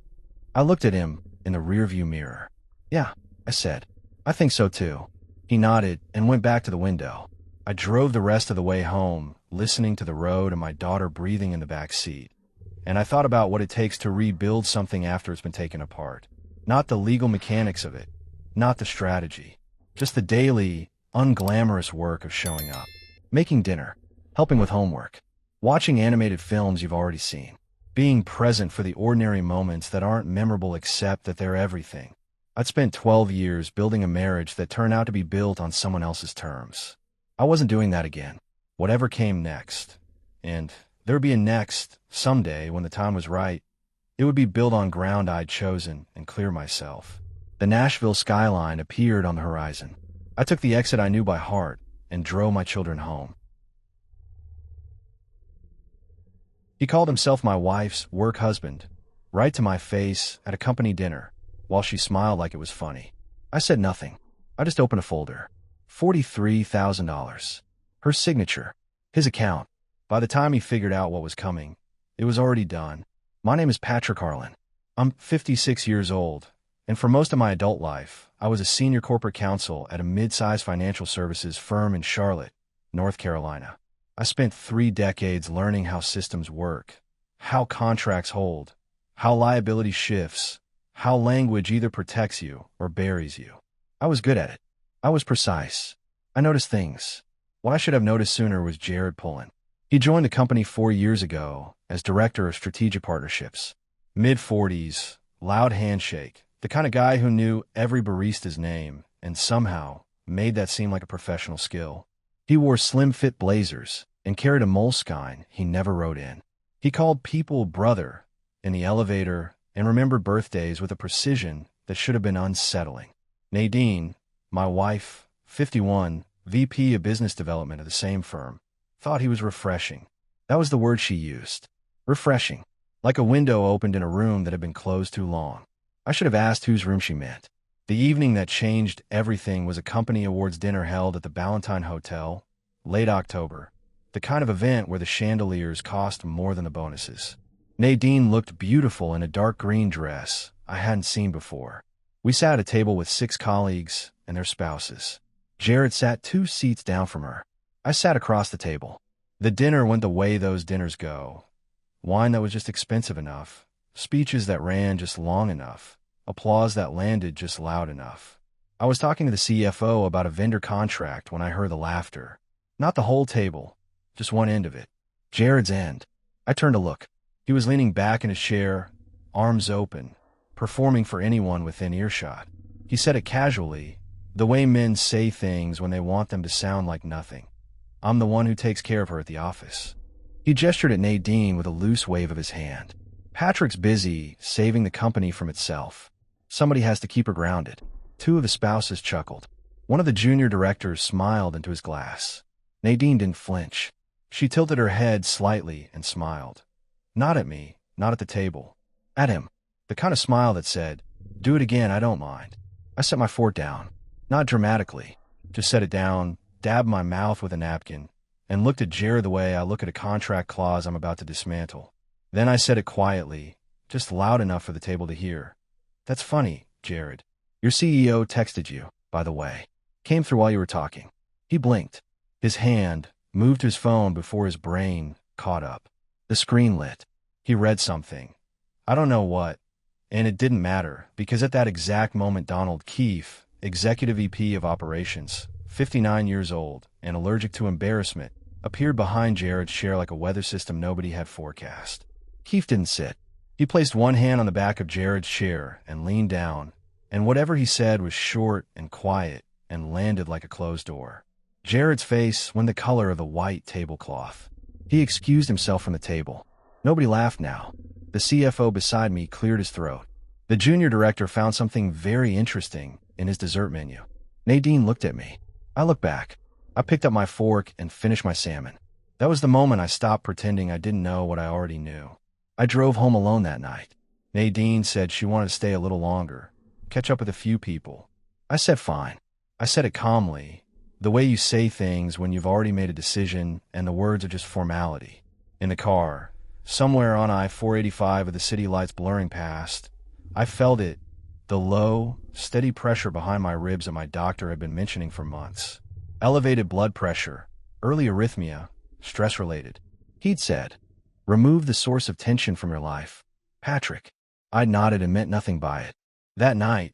I looked at him in the rearview mirror. "Yeah," I said. "I think so too." He nodded and went back to the window. I drove the rest of the way home, listening to the road and my daughter breathing in the back seat. And I thought about what it takes to rebuild something after it's been taken apart. Not the legal mechanics of it, not the strategy, just the daily, unglamorous work of showing up, making dinner, helping with homework, watching animated films you've already seen, being present for the ordinary moments that aren't memorable except that they're everything. I'd spent 12 years building a marriage that turned out to be built on someone else's terms. I wasn't doing that again, whatever came next. And there would be a next, someday, when the time was right. It would be built on ground I'd chosen and clear myself. The Nashville skyline appeared on the horizon. I took the exit I knew by heart and drove my children home. He called himself my wife's work husband, right to my face at a company dinner, while she smiled like it was funny. I said nothing. I just opened a folder. $43,000. Her signature. His account. By the time he figured out what was coming, it was already done. My name is Patrick Harlan. I'm 56 years old, and for most of my adult life, I was a senior corporate counsel at a mid-sized financial services firm in Charlotte, North Carolina. I spent 3 decades learning how systems work, how contracts hold, how liability shifts, how language either protects you or buries you. I was good at it. I was precise. I noticed things. What I should have noticed sooner was Jared Pullen. He joined the company 4 years ago as Director of Strategic Partnerships. Mid-40s, loud handshake, the kind of guy who knew every barista's name and somehow made that seem like a professional skill. He wore slim-fit blazers and carried a Moleskine he never wrote in. He called people brother in the elevator and remembered birthdays with a precision that should have been unsettling. Nadine, my wife, 51, VP of Business Development of the same firm, thought he was refreshing. That was the word she used. Refreshing. Like a window opened in a room that had been closed too long. I should have asked whose room she meant. The evening that changed everything was a company awards dinner held at the Ballantine Hotel, late October, the kind of event where the chandeliers cost more than the bonuses. Nadine looked beautiful in a dark green dress I hadn't seen before. We sat at a table with 6 colleagues and their spouses. Jared sat 2 seats down from her. I sat across the table. The dinner went the way those dinners go. Wine that was just expensive enough, speeches that ran just long enough, applause that landed just loud enough. I was talking to the CFO about a vendor contract when I heard the laughter. Not the whole table, just one end of it. Jared's end. I turned to look. He was leaning back in his chair, arms open, performing for anyone within earshot. He said it casually, the way men say things when they want them to sound like nothing. "I'm the one who takes care of her at the office." He gestured at Nadine with a loose wave of his hand. "Patrick's busy saving the company from itself. Somebody has to keep her grounded." 2 of the spouses chuckled. One of the junior directors smiled into his glass. Nadine didn't flinch. She tilted her head slightly and smiled. Not at me, not at the table. At him. The kind of smile that said, "Do it again, I don't mind." I set my fork down. Not dramatically. Just set it down, dabbed my mouth with a napkin, and looked at Jared the way I look at a contract clause I'm about to dismantle. Then I said it quietly, just loud enough for the table to hear. "That's funny, Jared. Your CEO texted you, by the way. Came through while you were talking." He blinked. His hand, moved his phone before his brain caught up. The screen lit. He read something. I don't know what, and it didn't matter, because at that exact moment Donald Keefe, Executive VP of Operations, 59 years old and allergic to embarrassment, appeared behind Jared's chair like a weather system nobody had forecast. Keefe didn't sit. He placed one hand on the back of Jared's chair and leaned down, and whatever he said was short and quiet and landed like a closed door. Jared's face went the color of the white tablecloth. He excused himself from the table. Nobody laughed now. The CFO beside me cleared his throat. The junior director found something very interesting in his dessert menu. Nadine looked at me. I looked back. I picked up my fork and finished my salmon. That was the moment I stopped pretending I didn't know what I already knew. I drove home alone that night. Nadine said she wanted to stay a little longer, catch up with a few people. I said fine. I said it calmly, the way you say things when you've already made a decision and the words are just formality. In the car, somewhere on I-485 with the city lights blurring past, I felt it, the low, steady pressure behind my ribs that my doctor had been mentioning for months. Elevated blood pressure, early arrhythmia, stress-related. He'd said, remove the source of tension from your life. Patrick. I nodded and meant nothing by it. That night,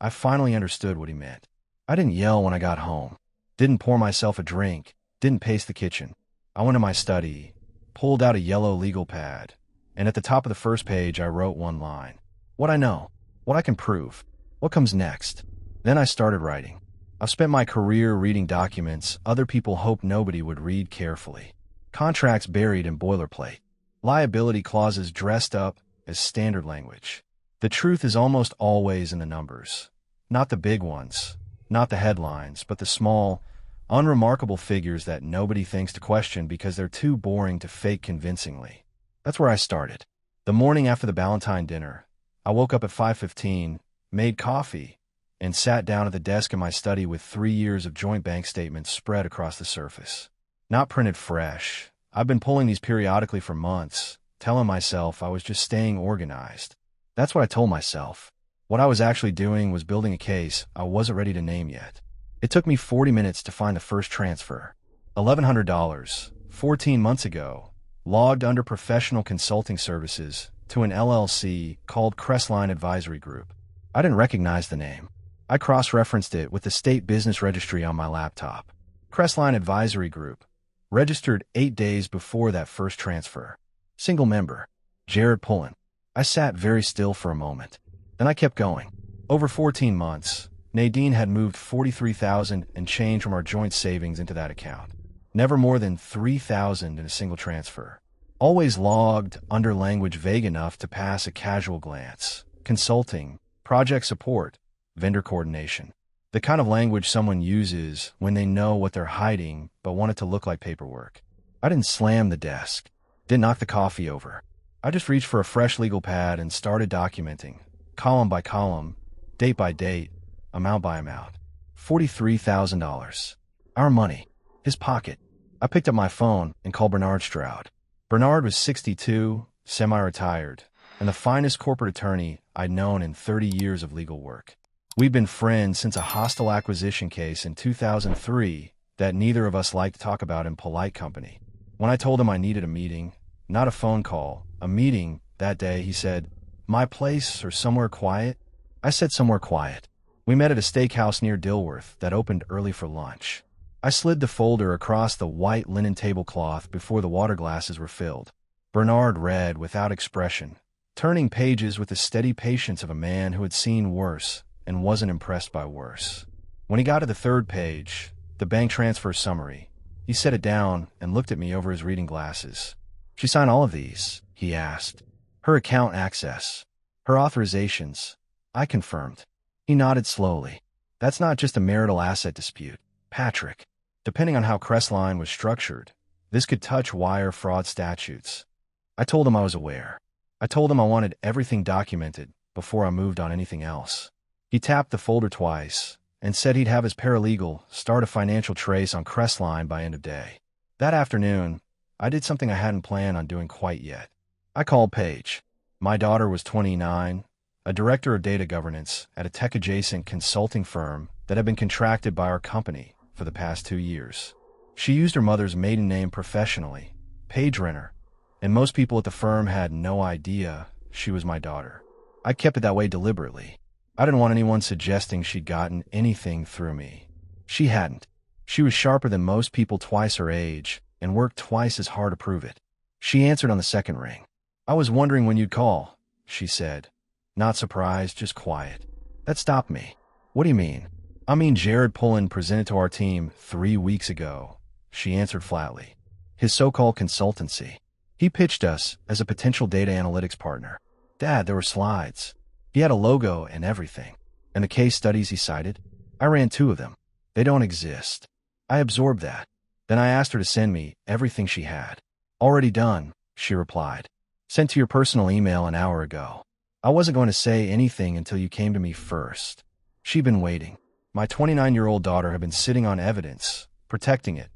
I finally understood what he meant. I didn't yell when I got home. Didn't pour myself a drink. Didn't pace the kitchen. I went to my study, pulled out a yellow legal pad, and at the top of the first page I wrote one line. What I know. What I can prove. What comes next. Then I started writing. I've spent my career reading documents other people hoped nobody would read carefully. Contracts buried in boilerplate. Liability clauses dressed up as standard language. The truth is almost always in the numbers. Not the big ones, not the headlines, but the small, unremarkable figures that nobody thinks to question because they're too boring to fake convincingly. That's where I started. The morning after the Valentine dinner, I woke up at 5:15, made coffee, and sat down at the desk in my study with 3 years of joint bank statements spread across the surface. Not printed fresh. I've been pulling these periodically for months, telling myself I was just staying organized. That's what I told myself. What I was actually doing was building a case I wasn't ready to name yet. It took me 40 minutes to find the first transfer. $1,100, 14 months ago, logged under professional consulting services to an LLC called Crestline Advisory Group. I didn't recognize the name. I cross-referenced it with the state business registry on my laptop. Crestline Advisory Group, registered 8 days before that first transfer. Single member, Jared Pullen. I sat very still for a moment. Then I kept going. Over 14 months, Nadine had moved $43,000 and change from our joint savings into that account. Never more than $3,000 in a single transfer. Always logged under language vague enough to pass a casual glance. Consulting, project support, vendor coordination. The kind of language someone uses when they know what they're hiding but want it to look like paperwork. I didn't slam the desk. Didn't knock the coffee over. I just reached for a fresh legal pad and started documenting, column by column, date by date, amount by amount. $43,000. Our money. His pocket. I picked up my phone and called Bernard Stroud. Bernard was 62, semi-retired, and the finest corporate attorney I'd known in 30 years of legal work. We'd been friends since a hostile acquisition case in 2003 that neither of us liked to talk about in polite company. When I told him I needed a meeting, not a phone call, a meeting, that day, he said, my place or somewhere quiet? I said somewhere quiet. We met at a steakhouse near Dilworth that opened early for lunch. I slid the folder across the white linen tablecloth before the water glasses were filled. Bernard read without expression, turning pages with the steady patience of a man who had seen worse and wasn't impressed by worse. When he got to the third page, the bank transfer summary, he set it down and looked at me over his reading glasses. She signed all of these, he asked. Her account access. Her authorizations. I confirmed. He nodded slowly. That's not just a marital asset dispute, Patrick. Depending on how Crestline was structured, this could touch wire fraud statutes. I told him I was aware. I told him I wanted everything documented before I moved on anything else. He tapped the folder twice and said he'd have his paralegal start a financial trace on Crestline by end of day. That afternoon, I did something I hadn't planned on doing quite yet. I called Paige. My daughter was 29, a director of data governance at a tech-adjacent consulting firm that had been contracted by our company for the past 2 years. She used her mother's maiden name professionally, Paige Renner, and most people at the firm had no idea she was my daughter. I kept it that way deliberately. I didn't want anyone suggesting she'd gotten anything through me. She hadn't. She was sharper than most people twice her age and worked twice as hard to prove it. She answered on the second ring. "I was wondering when you'd call," she said. Not surprised, just quiet. That stopped me. "What do you mean?" "I mean Jared Pullen presented to our team 3 weeks ago," she answered flatly. "His so-called consultancy. He pitched us as a potential data analytics partner. Dad, there were slides. He had a logo and everything. And the case studies he cited? I ran 2 of them. They don't exist. I absorbed that. Then I asked her to send me everything she had. Already done," she replied. "Sent to your personal email an hour ago. I wasn't going to say anything until you came to me first." She'd been waiting. My 29-year-old daughter had been sitting on evidence, protecting it,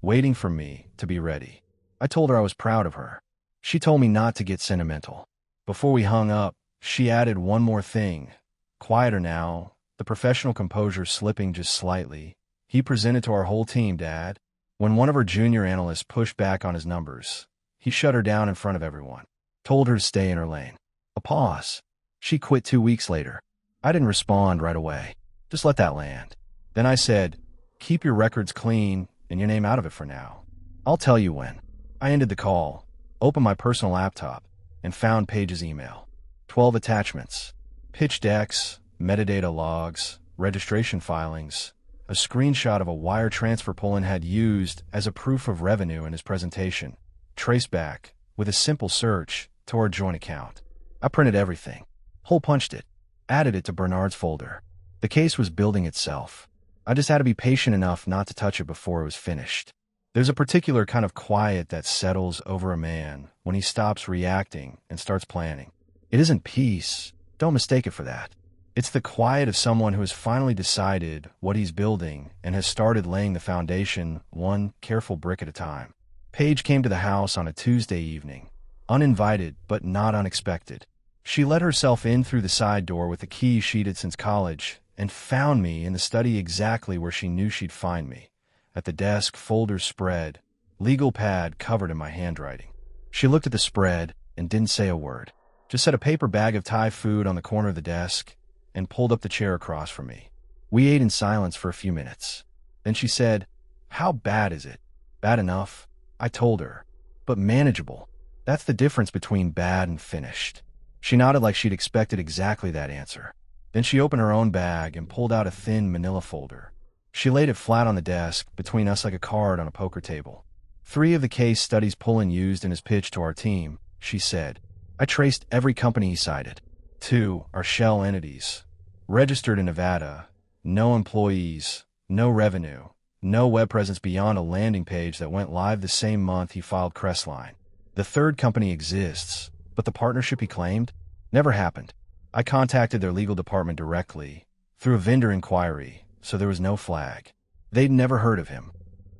waiting for me to be ready. I told her I was proud of her. She told me not to get sentimental. Before we hung up, she added one more thing. Quieter now, the professional composure slipping just slightly. "He presented to our whole team, Dad." When one of her junior analysts pushed back on his numbers, he shut her down in front of everyone, told her to stay in her lane. A pause. She quit 2 weeks later. I didn't respond right away. Just let that land. Then I said, "Keep your records clean and your name out of it for now. I'll tell you when." I ended the call, opened my personal laptop, and found Paige's email. 12 attachments. Pitch decks, metadata logs, registration filings, a screenshot of a wire transfer Pullen had used as a proof of revenue in his presentation, traced back, with a simple search, to our joint account. I printed everything, hole punched it, added it to Bernard's folder. The case was building itself. I just had to be patient enough not to touch it before it was finished. There's a particular kind of quiet that settles over a man when he stops reacting and starts planning. It isn't peace. Don't mistake it for that. It's the quiet of someone who has finally decided what he's building and has started laying the foundation one careful brick at a time. Paige came to the house on a Tuesday evening, uninvited but not unexpected. She let herself in through the side door with the key she'd had since college and found me in the study exactly where she knew she'd find me, at the desk, folders spread, legal pad covered in my handwriting. She looked at the spread and didn't say a word, just set a paper bag of Thai food on the corner of the desk and pulled up the chair across from me. We ate in silence for a few minutes. Then she said, "How bad is it?" "Bad enough," I told her, "but manageable. That's the difference between bad and finished." She nodded like she'd expected exactly that answer. Then she opened her own bag and pulled out a thin manila folder. She laid it flat on the desk between us like a card on a poker table. 3 of the case studies Pullen used in his pitch to our team, she said. I traced every company he cited. 2 are shell entities, registered in Nevada, no employees, no revenue, no web presence beyond a landing page that went live the same month he filed Crestline. The 3rd company exists, but the partnership he claimed never happened. I contacted their legal department directly, through a vendor inquiry, so there was no flag. They'd never heard of him.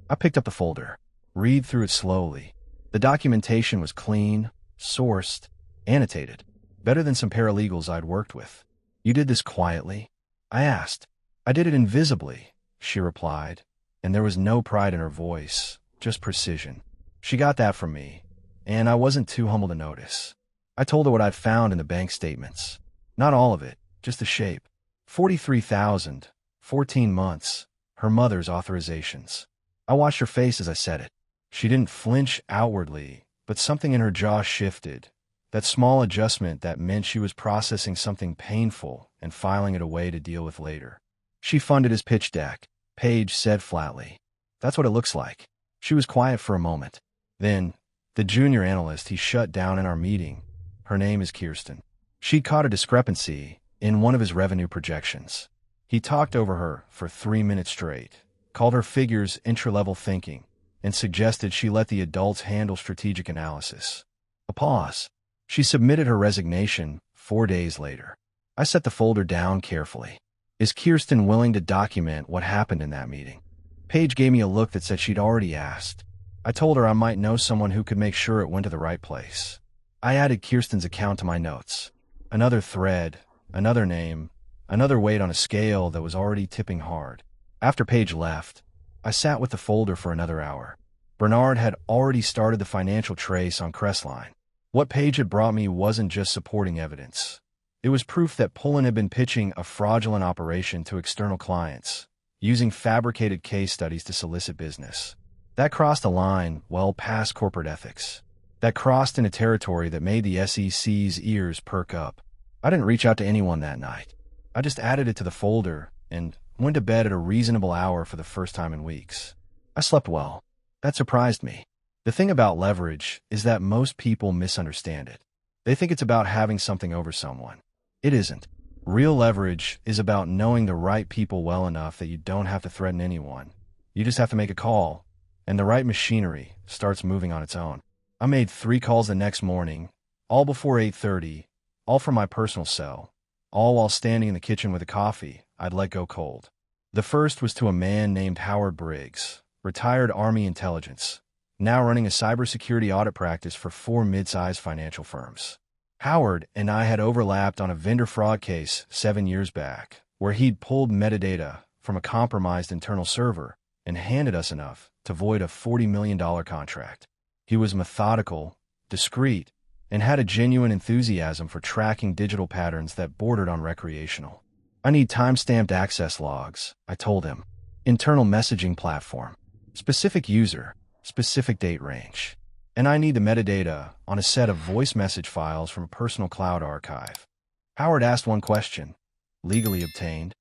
I picked up the folder, read through it slowly. The documentation was clean, sourced, annotated, better than some paralegals I'd worked with. "You did this quietly?" I asked. "I did it invisibly," she replied, and there was no pride in her voice, just precision. She got that from me, and I wasn't too humble to notice. I told her what I'd found in the bank statements. Not all of it, just the shape. 43,000, 14 months, her mother's authorizations. I watched her face as I said it. She didn't flinch outwardly, but something in her jaw shifted. That small adjustment that meant she was processing something painful and filing it away to deal with later. She funded his pitch deck, Paige said flatly. "That's what it looks like." She was quiet for a moment. Then, the junior analyst he shut down in our meeting. Her name is Kirsten. She caught a discrepancy in one of his revenue projections. He talked over her for 3 minutes straight, called her figures intra-level thinking, and suggested she let the adults handle strategic analysis. A pause. She submitted her resignation 4 days later. I set the folder down carefully. Is Kirsten willing to document what happened in that meeting? Paige gave me a look that said she'd already asked. I told her I might know someone who could make sure it went to the right place. I added Kirsten's account to my notes. Another thread, another name, another weight on a scale that was already tipping hard. After Paige left, I sat with the folder for another hour. Bernard had already started the financial trace on Crestline. What Page had brought me wasn't just supporting evidence. It was proof that Pullen had been pitching a fraudulent operation to external clients, using fabricated case studies to solicit business. That crossed a line well past corporate ethics. That crossed into territory that made the SEC's ears perk up. I didn't reach out to anyone that night. I just added it to the folder and went to bed at a reasonable hour for the first time in weeks. I slept well. That surprised me. The thing about leverage is that most people misunderstand it. They think it's about having something over someone. It isn't. Real leverage is about knowing the right people well enough that you don't have to threaten anyone. You just have to make a call, and the right machinery starts moving on its own. I made 3 calls the next morning, all before 8:30, all from my personal cell, all while standing in the kitchen with a coffee I'd let go cold. The first was to a man named Howard Briggs, retired Army intelligence, now running a cybersecurity audit practice for 4 mid-sized financial firms. Howard and I had overlapped on a vendor fraud case 7 years back, where he'd pulled metadata from a compromised internal server and handed us enough to void a $40 million contract. He was methodical, discreet, and had a genuine enthusiasm for tracking digital patterns that bordered on recreational. I need time-stamped access logs, I told him. Internal messaging platform. Specific user. Specific date range. And I need the metadata on a set of voice message files from a personal cloud archive. Howard asked one question. Legally obtained?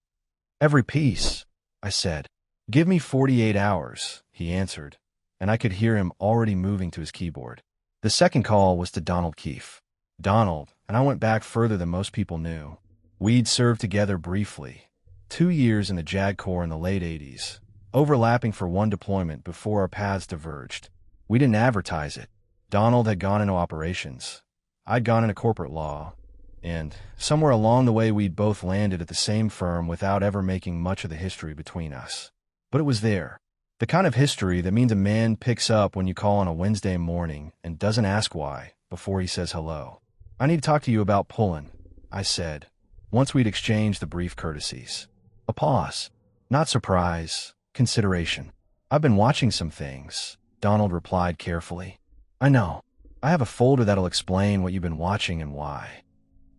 Every piece, I said. Give me 48 hours, he answered, and I could hear him already moving to his keyboard. The second call was to Donald Keefe. Donald, and I went back further than most people knew. We'd served together briefly, 2 years in the JAG Corps in the late 80s, overlapping for one deployment before our paths diverged. We didn't advertise it. Donald had gone into operations. I'd gone into corporate law. And somewhere along the way we'd both landed at the same firm without ever making much of the history between us. But it was there. The kind of history that means a man picks up when you call on a Wednesday morning and doesn't ask why before he says hello. I need to talk to you about Pullen, I said, once we'd exchanged the brief courtesies. A pause. Not surprise, consideration. I've been watching some things, Donald replied carefully. I know. I have a folder that'll explain what you've been watching and why.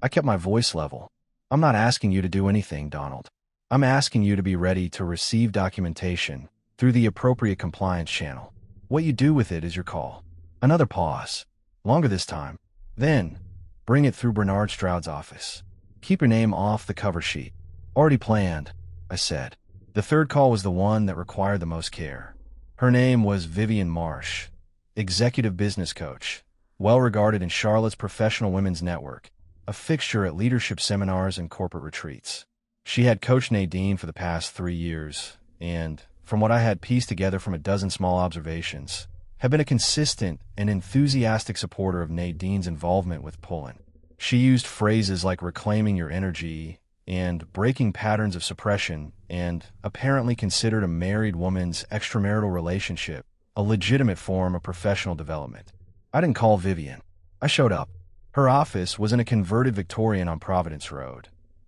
I kept my voice level. I'm not asking you to do anything, Donald. I'm asking you to be ready to receive documentation through the appropriate compliance channel. What you do with it is your call. Another pause. Longer this time. Then, bring it through Bernard Stroud's office. Keep your name off the cover sheet. Already planned, I said. The third call was the one that required the most care. Her name was Vivian Marsh, executive business coach, well-regarded in Charlotte's professional women's network, a fixture at leadership seminars and corporate retreats. She had coached Nadine for the past 3 years, and, from what I had pieced together from a dozen small observations, had been a consistent and enthusiastic supporter of Nadine's involvement with Pullen. She used phrases like reclaiming your energy and breaking patterns of suppression, and apparently considered a married woman's extramarital relationship a legitimate form of professional development. I didn't call Vivian. I showed up. Her office was in a converted Victorian on Providence Road,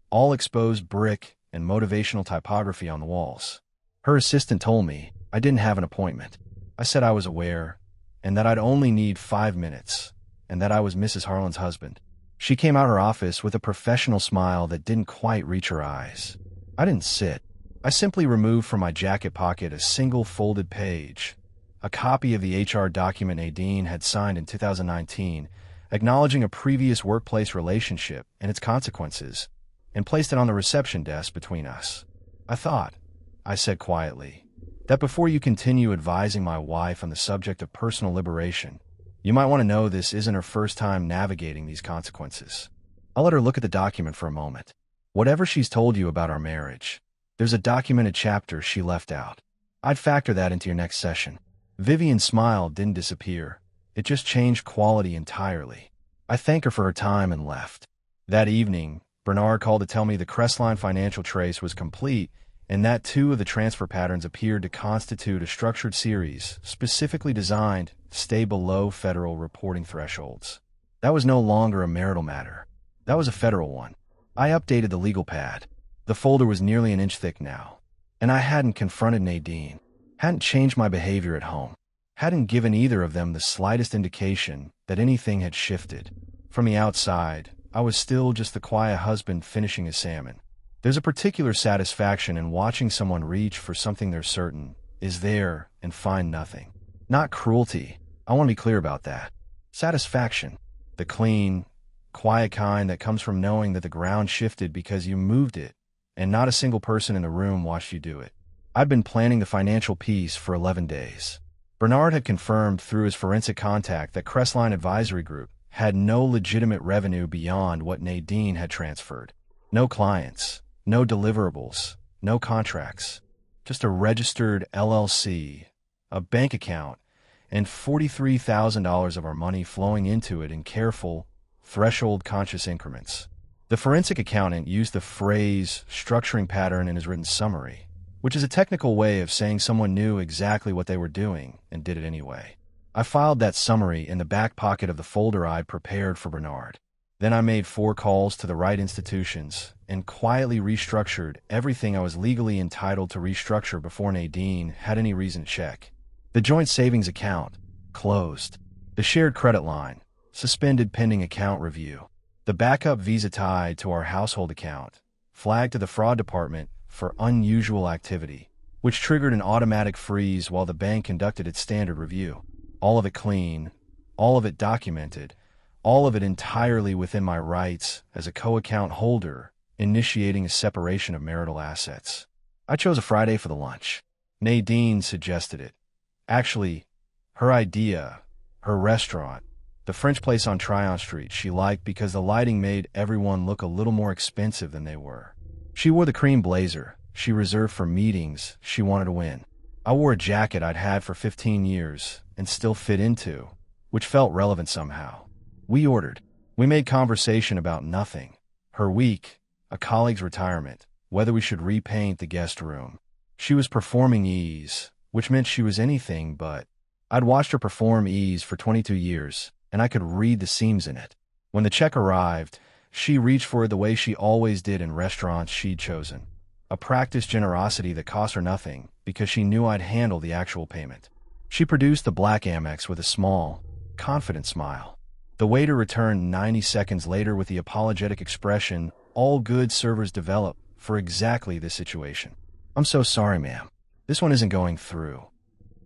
all exposed brick and motivational typography on the walls. Her assistant told me I didn't have an appointment. I said I was aware, and that I'd only need 5 minutes, and that I was Mrs. Harlan's husband. She came out her office with a professional smile that didn't quite reach her eyes. I didn't sit. I simply removed from my jacket pocket a single folded page, a copy of the HR document Nadine had signed in 2019, acknowledging a previous workplace relationship and its consequences, and placed it on the reception desk between us. I said quietly, that before you continue advising my wife on the subject of personal liberation, you might want to know this isn't her first time navigating these consequences. I'll let her look at the document for a moment. Whatever she's told you about our marriage, there's a documented chapter she left out. I'd factor that into your next session. Vivian's smile didn't disappear. It just changed quality entirely. I thanked her for her time and left. That evening, Bernard called to tell me the Crestline financial trace was complete and that 2 of the transfer patterns appeared to constitute a structured series specifically designed to stay below federal reporting thresholds. That was no longer a marital matter. That was a federal one. I updated the legal pad. The folder was nearly an inch thick now, and I hadn't confronted Nadine. Hadn't changed my behavior at home. Hadn't given either of them the slightest indication that anything had shifted. From the outside, I was still just the quiet husband finishing his salmon. There's a particular satisfaction in watching someone reach for something they're certain is there and find nothing. Not cruelty. I want to be clear about that. Satisfaction. The clean, quiet kind that comes from knowing that the ground shifted because you moved it, and not a single person in the room watched you do it. I'd been planning the financial piece for 11 days. Bernard had confirmed through his forensic contact that Crestline Advisory Group had no legitimate revenue beyond what Nadine had transferred. No clients, no deliverables, no contracts. Just a registered LLC, a bank account, and $43,000 of our money flowing into it in careful, threshold-conscious increments. The forensic accountant used the phrase structuring pattern in his written summary, which is a technical way of saying someone knew exactly what they were doing and did it anyway. I filed that summary in the back pocket of the folder I'd prepared for Bernard. Then I made 4 calls to the right institutions and quietly restructured everything I was legally entitled to restructure before Nadine had any reason to check. The joint savings account, closed. The shared credit line, suspended pending account review. The backup Visa tied to our household account, flagged to the fraud department for unusual activity, which triggered an automatic freeze while the bank conducted its standard review. All of it clean, all of it documented, all of it entirely within my rights as a co-account holder, initiating a separation of marital assets. I chose a Friday for the lunch. Nadine suggested it. Actually, her idea, her restaurant, the French place on Tryon Street, she liked because the lighting made everyone look a little more expensive than they were. She wore the cream blazer she reserved for meetings she wanted to win. I wore a jacket I'd had for 15 years and still fit into, which felt relevant somehow. We ordered. We made conversation about nothing. Her week, a colleague's retirement, whether we should repaint the guest room. She was performing ease, which meant she was anything but. I'd watched her perform ease for 22 years, and I could read the seams in it. When the check arrived, she reached for it the way she always did in restaurants she'd chosen. A practiced generosity that cost her nothing because she knew I'd handle the actual payment. She produced the black Amex with a small, confident smile. The waiter returned 90 seconds later with the apologetic expression all good servers develop for exactly this situation. "I'm so sorry, ma'am. This one isn't going through."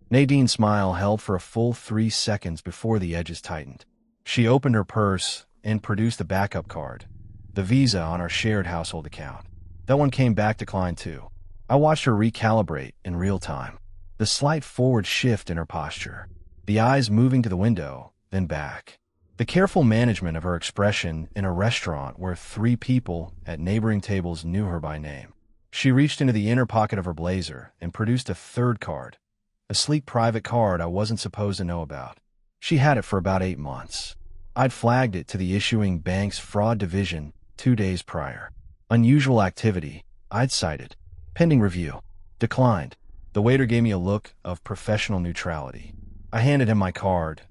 Nadine's smile held for a full 3 seconds before the edges tightened. She opened her purse and produced the backup card, the Visa on our shared household account. That one came back declined too. I watched her recalibrate in real time. The slight forward shift in her posture, the eyes moving to the window, then back. The careful management of her expression in a restaurant where 3 people at neighboring tables knew her by name. She reached into the inner pocket of her blazer and produced a 3rd card, a sleek private card I wasn't supposed to know about. She had it for about 8 months. I'd flagged it to the issuing bank's fraud division 2 days prior. Unusual activity, I'd cited. Pending review. Declined. The waiter gave me a look of professional neutrality. I handed him my card,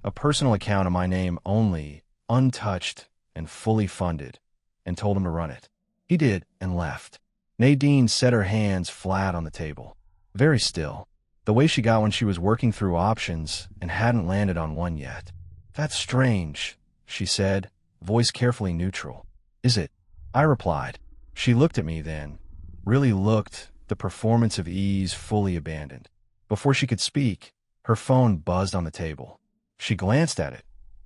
a personal account in my name only, untouched and fully funded, and told him to run it. He did and left. Nadine set her hands flat on the table, very still, the way she got when she was working through options and hadn't landed on one yet. "That's strange," she said, voice carefully neutral. "Is it?" I replied. She looked at me then, really looked, the performance of ease fully abandoned. Before she could speak, her phone buzzed on the table. She glanced at it,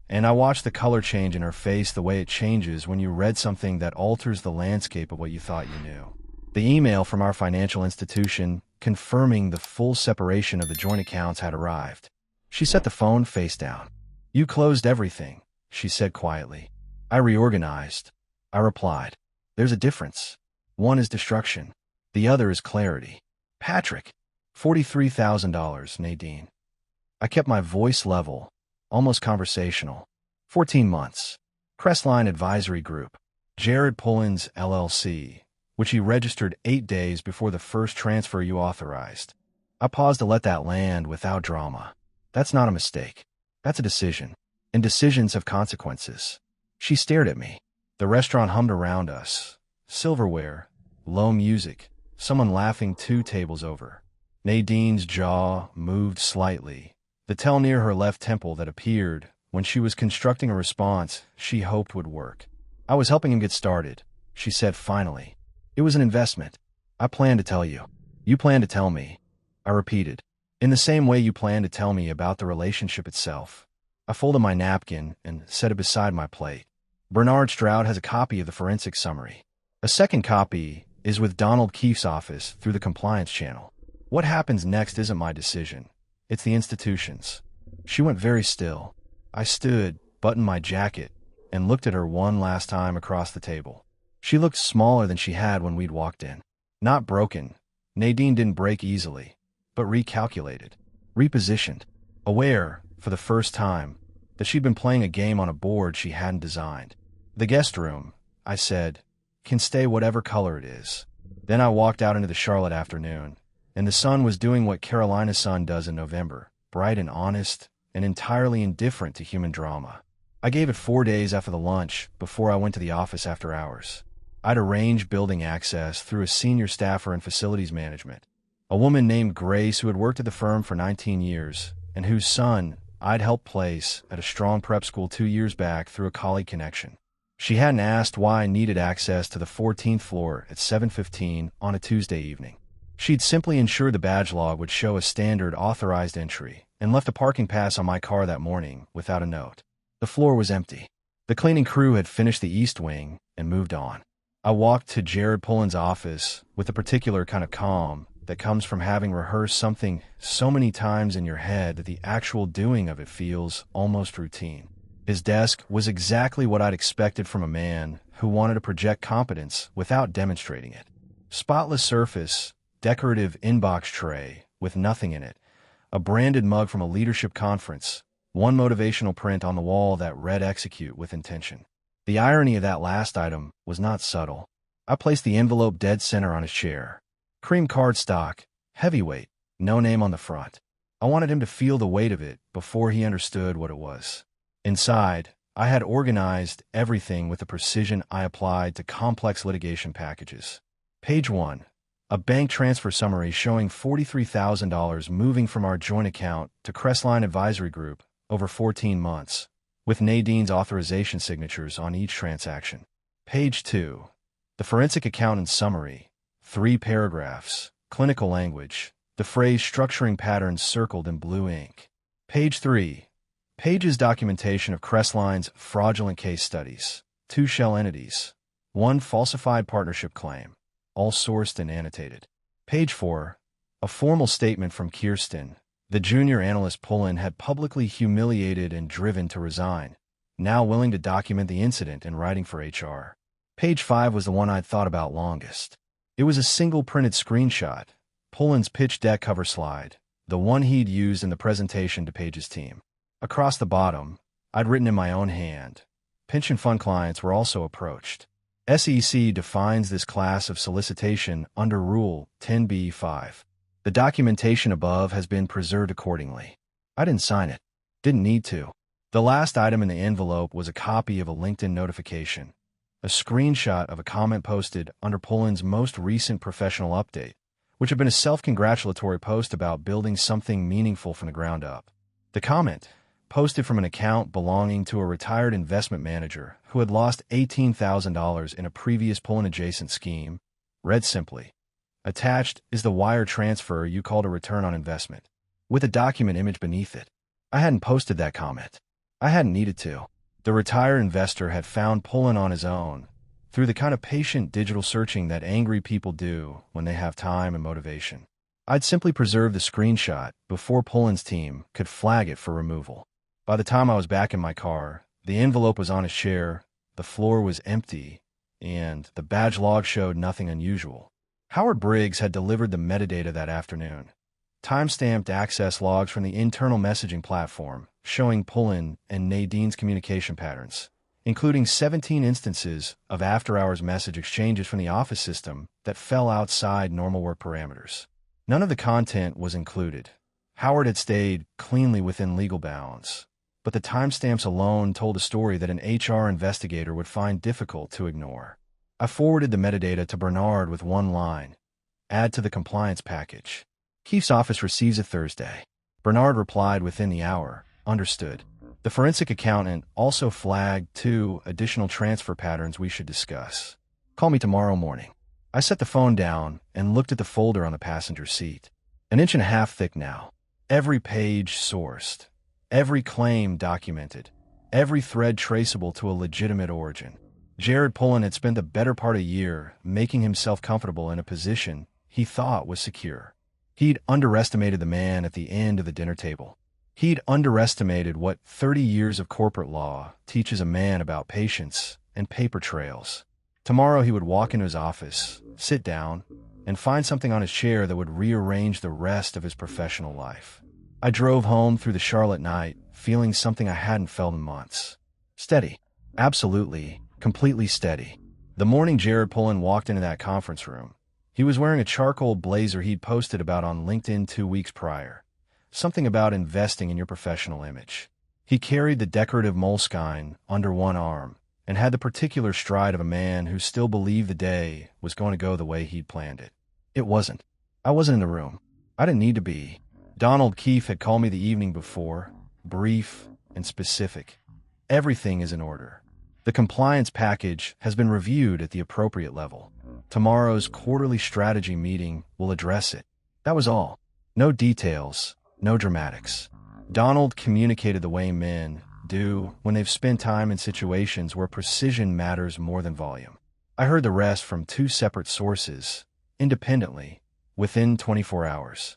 and I watched the color change in her face the way it changes when you read something that alters the landscape of what you thought you knew. The email from our financial institution confirming the full separation of the joint accounts had arrived. She set the phone face down. "You closed everything," she said quietly. "I reorganized." I replied. "There's a difference. One is destruction. The other is clarity." "Patrick." $43,000, Nadine. I kept my voice level, almost conversational. 14 months. Crestline Advisory Group. Jared Pullins, LLC, which he registered 8 days before the first transfer you authorized. I paused to let that land without drama. That's not a mistake. That's a decision. And decisions have consequences. She stared at me. The restaurant hummed around us. Silverware, low music, someone laughing 2 tables over. Nadine's jaw moved slightly, the tell near her left temple that appeared when she was constructing a response she hoped would work. I was helping him get started, she said finally. It was an investment. I planned to tell you. You planned to tell me. I repeated. In the same way you planned to tell me about the relationship itself. I folded my napkin and set it beside my plate. Bernard Stroud has a copy of the forensic summary. A second copy is with Donald Keefe's office through the compliance channel. What happens next isn't my decision. It's the institution's. She went very still. I stood, buttoned my jacket, and looked at her one last time across the table. She looked smaller than she had when we'd walked in. Not broken. Nadine didn't break easily, but recalculated, repositioned, aware, for the first time, that she'd been playing a game on a board she hadn't designed. The guest room, I said, can stay whatever color it is. Then I walked out into the Charlotte afternoon, and the sun was doing what Carolina's sun does in November, bright and honest, and entirely indifferent to human drama. I gave it 4 days after the lunch before I went to the office after hours. I'd arranged building access through a senior staffer in facilities management, a woman named Grace who had worked at the firm for 19 years, and whose son I'd helped place at a strong prep school 2 years back through a colleague connection. She hadn't asked why I needed access to the 14th floor at 7:15 on a Tuesday evening. She'd simply ensured the badge log would show a standard authorized entry and left a parking pass on my car that morning without a note. The floor was empty. The cleaning crew had finished the east wing and moved on. I walked to Jared Pullen's office with a particular kind of calm that comes from having rehearsed something so many times in your head that the actual doing of it feels almost routine. His desk was exactly what I'd expected from a man who wanted to project competence without demonstrating it. Spotless surface, decorative inbox tray with nothing in it, a branded mug from a leadership conference, one motivational print on the wall that read "Execute with intention." The irony of that last item was not subtle. I placed the envelope dead center on his chair. Cream cardstock, heavyweight, no name on the front. I wanted him to feel the weight of it before he understood what it was. Inside, I had organized everything with the precision I applied to complex litigation packages. Page 1. A bank transfer summary showing $43,000 moving from our joint account to Crestline Advisory Group over 14 months, with Nadine's authorization signatures on each transaction. Page 2. The forensic accountant summary, 3 paragraphs, clinical language, the phrase structuring patterns circled in blue ink. Page 3. Pages documentation of Crestline's fraudulent case studies, 2 shell entities, 1 falsified partnership claim, all sourced and annotated. Page 4. A formal statement from Kirsten, the junior analyst Pullen had publicly humiliated and driven to resign, now willing to document the incident in writing for HR. Page 5 was the one I'd thought about longest. It was a single printed screenshot, Pullen's pitch deck cover slide, the one he'd used in the presentation to Page's team. Across the bottom, I'd written in my own hand. Pension fund clients were also approached. SEC defines this class of solicitation under Rule 10b-5. The documentation above has been preserved accordingly. I didn't sign it. Didn't need to. The last item in the envelope was a copy of a LinkedIn notification, a screenshot of a comment posted under Pullen's most recent professional update, which had been a self-congratulatory post about building something meaningful from the ground up. The comment, posted from an account belonging to a retired investment manager who had lost $18,000 in a previous Pullen-adjacent scheme, read simply, "Attached is the wire transfer you called a return on investment," with a document image beneath it. I hadn't posted that comment. I hadn't needed to. The retired investor had found Pullen on his own, through the kind of patient digital searching that angry people do when they have time and motivation. I'd simply preserved the screenshot before Pullen's team could flag it for removal. By the time I was back in my car, the envelope was on his chair, the floor was empty, and the badge log showed nothing unusual. Howard Briggs had delivered the metadata that afternoon. Time-stamped access logs from the internal messaging platform showing Pullen and Nadine's communication patterns, including 17 instances of after-hours message exchanges from the office system that fell outside normal work parameters. None of the content was included. Howard had stayed cleanly within legal bounds, but the timestamps alone told a story that an HR investigator would find difficult to ignore. I forwarded the metadata to Bernard with one line, "Add to the compliance package." Keefe's office receives it Thursday. Bernard replied within the hour. Understood. The forensic accountant also flagged 2 additional transfer patterns we should discuss. Call me tomorrow morning. I set the phone down and looked at the folder on the passenger seat. 1.5 inches thick now. Every page sourced. Every claim documented. Every thread traceable to a legitimate origin. Jared Pullen had spent the better part of a year making himself comfortable in a position he thought was secure. He'd underestimated the man at the end of the dinner table. He'd underestimated what 30 years of corporate law teaches a man about patience and paper trails. Tomorrow he would walk into his office, sit down, and find something on his chair that would rearrange the rest of his professional life. I drove home through the Charlotte night, feeling something I hadn't felt in months. Steady. Absolutely, completely steady. The morning Jared Pullen walked into that conference room, he was wearing a charcoal blazer he'd posted about on LinkedIn 2 weeks prior. Something about investing in your professional image. He carried the decorative moleskine under one arm and had the particular stride of a man who still believed the day was going to go the way he'd planned it. It wasn't. I wasn't in the room. I didn't need to be. Donald Keefe had called me the evening before, brief and specific. Everything is in order. The compliance package has been reviewed at the appropriate level. Tomorrow's quarterly strategy meeting will address it. That was all. No details, no dramatics. Donald communicated the way men do when they've spent time in situations where precision matters more than volume. I heard the rest from 2 separate sources, independently, within 24 hours.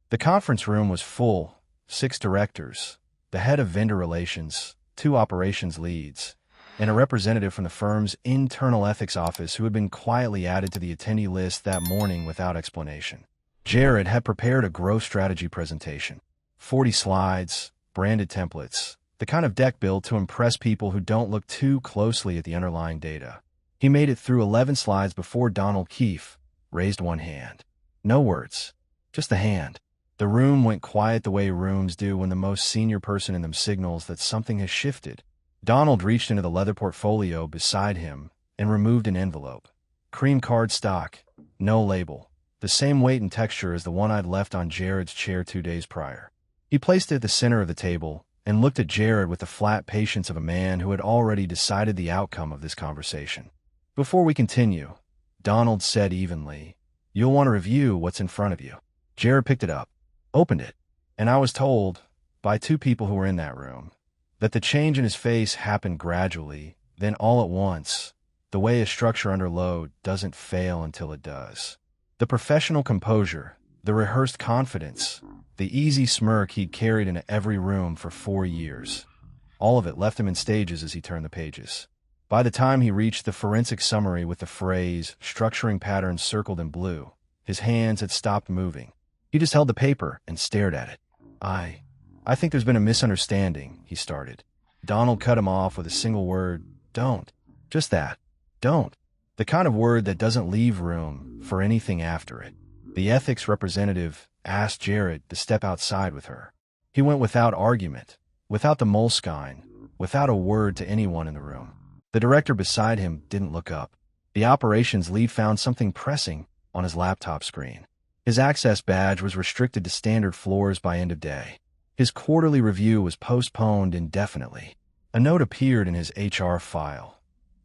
The conference room was full, 6 directors, the head of vendor relations, 2 operations leads, and a representative from the firm's internal ethics office who had been quietly added to the attendee list that morning without explanation. Jared had prepared a growth strategy presentation. 40 slides, branded templates, the kind of deck built to impress people who don't look too closely at the underlying data. He made it through 11 slides before Donald Keefe raised one hand. No words, just a hand. The room went quiet the way rooms do when the most senior person in them signals that something has shifted. Donald reached into the leather portfolio beside him and removed an envelope. Cream card stock, no label, the same weight and texture as the one I'd left on Jared's chair 2 days prior. He placed it at the center of the table and looked at Jared with the flat patience of a man who had already decided the outcome of this conversation. Before we continue, Donald said evenly, "You'll want to review what's in front of you." Jared picked it up, opened it, and I was told, by 2 people who were in that room, that the change in his face happened gradually, then all at once, the way a structure under load doesn't fail until it does. The professional composure, the rehearsed confidence, the easy smirk he'd carried into every room for 4 years. All of it left him in stages as he turned the pages. By the time he reached the forensic summary with the phrase, structuring patterns circled in blue, his hands had stopped moving. He just held the paper and stared at it. I think there's been a misunderstanding, he started. Donald cut him off with a single word, "Don't." Just that. Don't. The kind of word that doesn't leave room for anything after it. The ethics representative asked Jared to step outside with her. He went without argument, without the moleskine, without a word to anyone in the room. The director beside him didn't look up. The operations lead found something pressing on his laptop screen. His access badge was restricted to standard floors by end of day. His quarterly review was postponed indefinitely. A note appeared in his HR file.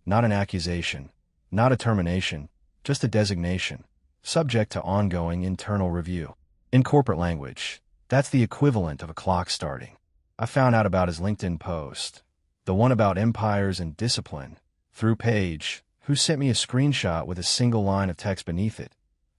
Not an accusation, not a termination, just a designation, subject to ongoing internal review. In corporate language, that's the equivalent of a clock starting. I found out about his LinkedIn post, the one about empires and discipline, through Paige, who sent me a screenshot with a single line of text beneath it.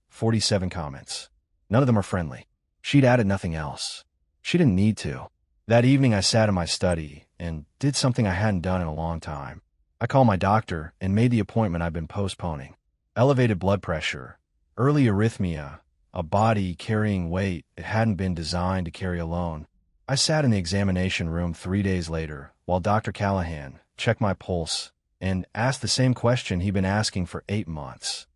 47 comments. None of them are friendly. She'd added nothing else. She didn't need to. That evening I sat in my study and did something I hadn't done in a long time. I called my doctor and made the appointment I'd been postponing. Elevated blood pressure, early arrhythmia, a body carrying weight it hadn't been designed to carry alone. I sat in the examination room 3 days later while Dr. Callahan checked my pulse and asked the same question he'd been asking for 8 months.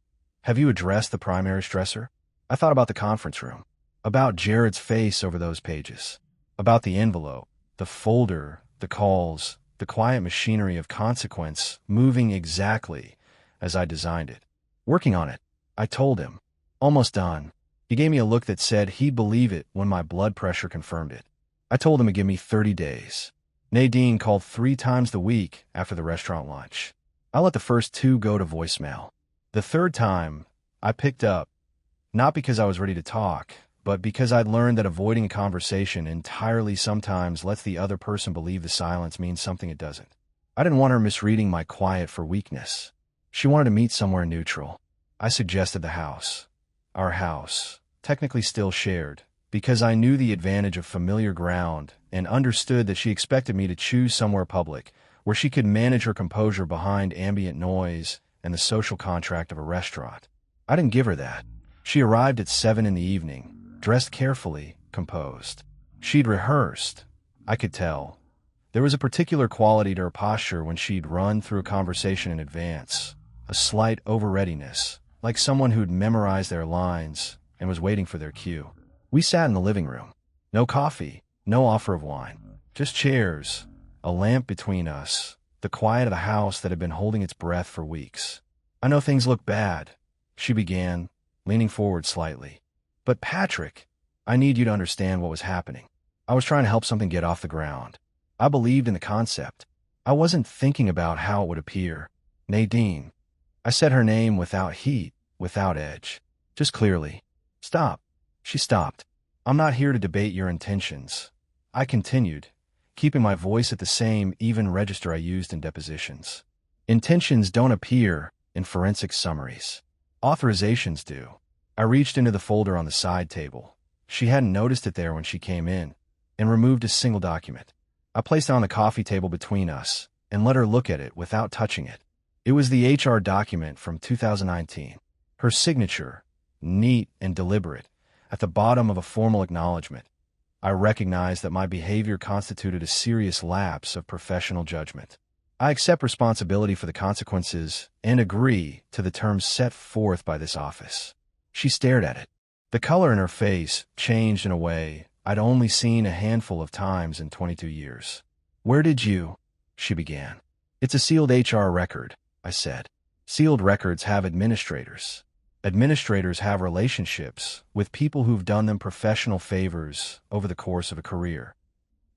Have you addressed the primary stressor? I thought about the conference room, about Jared's face over those pages, about the envelope, the folder, the calls, the quiet machinery of consequence moving exactly as I designed it. Working on it, I told him. Almost done. He gave me a look that said he'd believe it when my blood pressure confirmed it. I told him to give me 30 days. Nadine called 3 times the week after the restaurant lunch. I let the first 2 go to voicemail. The third time, I picked up, not because I was ready to talk, but because I'd learned that avoiding a conversation entirely sometimes lets the other person believe the silence means something it doesn't. I didn't want her misreading my quiet for weakness. She wanted to meet somewhere neutral. I suggested the house. Our house, technically still shared, because I knew the advantage of familiar ground and understood that she expected me to choose somewhere public, where she could manage her composure behind ambient noise and the social contract of a restaurant. I didn't give her that. She arrived at 7 in the evening, dressed carefully, composed. She'd rehearsed. I could tell. There was a particular quality to her posture when she'd run through a conversation in advance, a slight over-readiness, like someone who'd memorized their lines and was waiting for their cue. We sat in the living room. No coffee, no offer of wine, just chairs, a lamp between us, the quiet of the house that had been holding its breath for weeks. "I know things look bad," she began, leaning forward slightly. "But Patrick, I need you to understand what was happening. I was trying to help something get off the ground. I believed in the concept. I wasn't thinking about how it would appear. Nadine." I said her name without heat, without edge, just clearly. "Stop." She stopped. "I'm not here to debate your intentions," I continued, keeping my voice at the same even register I used in depositions. "Intentions don't appear in forensic summaries. Authorizations do." I reached into the folder on the side table. She hadn't noticed it there when she came in, and removed a single document. I placed it on the coffee table between us and let her look at it without touching it. It was the HR document from 2019. Her signature, neat and deliberate, at the bottom of a formal acknowledgement. I recognized that my behavior constituted a serious lapse of professional judgment. I accept responsibility for the consequences and agree to the terms set forth by this office. She stared at it. The color in her face changed in a way I'd only seen a handful of times in 22 years. "Where did you?" she began. "It's a sealed HR record," I said. "Sealed records have administrators. Administrators have relationships with people who've done them professional favors over the course of a career."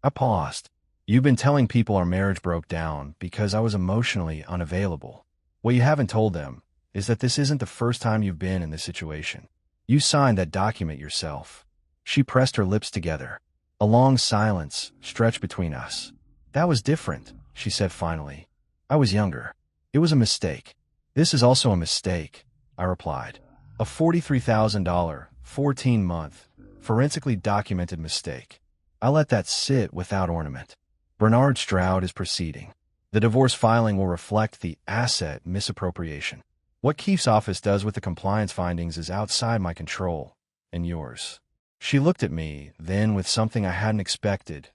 I paused. "You've been telling people our marriage broke down because I was emotionally unavailable. What you haven't told them is that this isn't the first time you've been in this situation. You signed that document yourself." She pressed her lips together. A long silence stretched between us. "That was different," she said finally. "I was younger. It was a mistake." "This is also a mistake," I replied. "A $43,000, 14-month, forensically documented mistake." I let that sit without ornament. Bernard Stroud is proceeding. The divorce filing will reflect the asset misappropriation. What Keefe's office does with the compliance findings is outside my control, and yours. She looked at me, then with something I hadn't expected.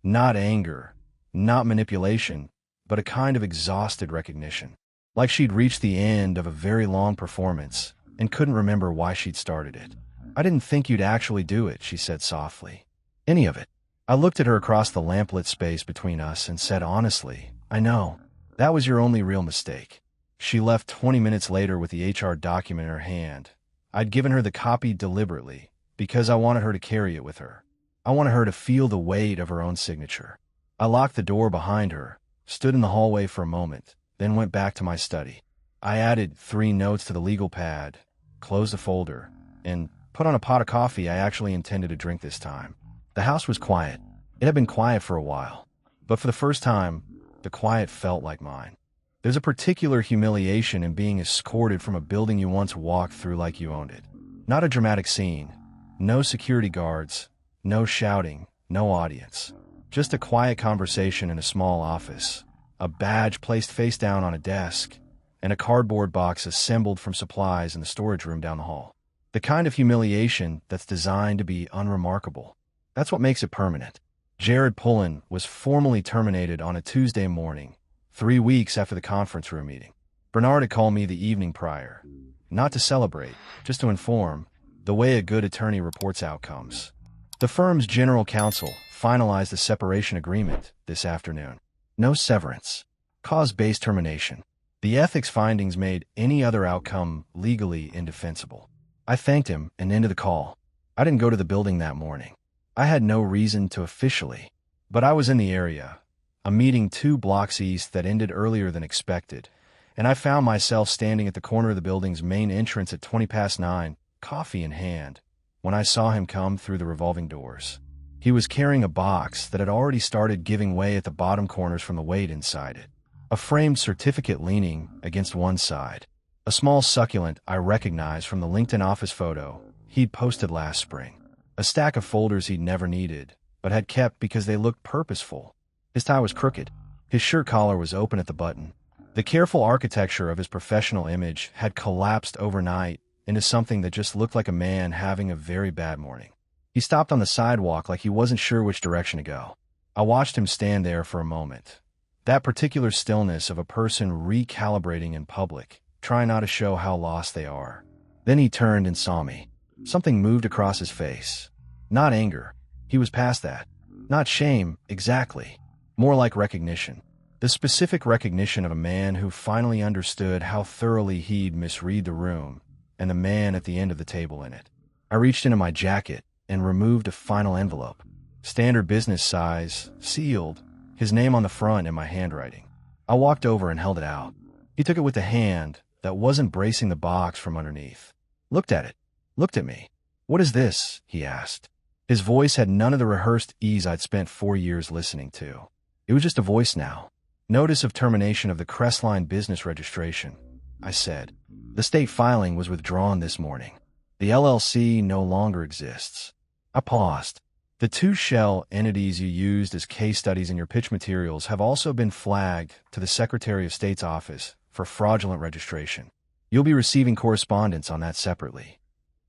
Not anger, not manipulation, but a kind of exhausted recognition. Like she'd reached the end of a very long performance and couldn't remember why she'd started it. "I didn't think you'd actually do it," she said softly. "Any of it." I looked at her across the lamplit space between us and said honestly, "I know. That was your only real mistake." She left 20 minutes later with the HR document in her hand. I'd given her the copy deliberately because I wanted her to carry it with her. I wanted her to feel the weight of her own signature. I locked the door behind her, stood in the hallway for a moment, then went back to my study. I added 3 notes to the legal pad, closed the folder, and put on a pot of coffee I actually intended to drink this time. The house was quiet. It had been quiet for a while, but for the first time, the quiet felt like mine. There's a particular humiliation in being escorted from a building you once walked through like you owned it. Not a dramatic scene, no security guards, no shouting, no audience. Just a quiet conversation in a small office, a badge placed face down on a desk, and a cardboard box assembled from supplies in the storage room down the hall. The kind of humiliation that's designed to be unremarkable. That's what makes it permanent. Jared Pullen was formally terminated on a Tuesday morning, 3 weeks after the conference room meeting. Bernard had called me the evening prior, not to celebrate, just to inform, the way a good attorney reports outcomes. The firm's general counsel finalized the separation agreement this afternoon. No severance. Cause-based termination. The ethics findings made any other outcome legally indefensible. I thanked him and ended the call. I didn't go to the building that morning. I had no reason to officially, but I was in the area, a meeting 2 blocks east that ended earlier than expected, and I found myself standing at the corner of the building's main entrance at 9:20, coffee in hand, when I saw him come through the revolving doors. He was carrying a box that had already started giving way at the bottom corners from the weight inside it. A framed certificate leaning against one side. A small succulent I recognized from the LinkedIn office photo he'd posted last spring. A stack of folders he'd never needed, but had kept because they looked purposeful. His tie was crooked. His shirt collar was open at the button. The careful architecture of his professional image had collapsed overnight into something that just looked like a man having a very bad morning. He stopped on the sidewalk like he wasn't sure which direction to go. I watched him stand there for a moment. That particular stillness of a person recalibrating in public, trying not to show how lost they are. Then he turned and saw me. Something moved across his face. Not anger. He was past that. Not shame, exactly. More like recognition. The specific recognition of a man who finally understood how thoroughly he'd misread the room, and the man at the end of the table in it. I reached into my jacket and removed a final envelope. Standard business size, sealed, his name on the front in my handwriting. I walked over and held it out. He took it with the hand that wasn't bracing the box from underneath. Looked at it. Looked at me. "What is this?" he asked. His voice had none of the rehearsed ease I'd spent 4 years listening to. It was just a voice now. "Notice of termination of the Crestline business registration," I said. "The state filing was withdrawn this morning. The LLC no longer exists." I paused. "The 2 shell entities you used as case studies in your pitch materials have also been flagged to the Secretary of State's office for fraudulent registration. You'll be receiving correspondence on that separately."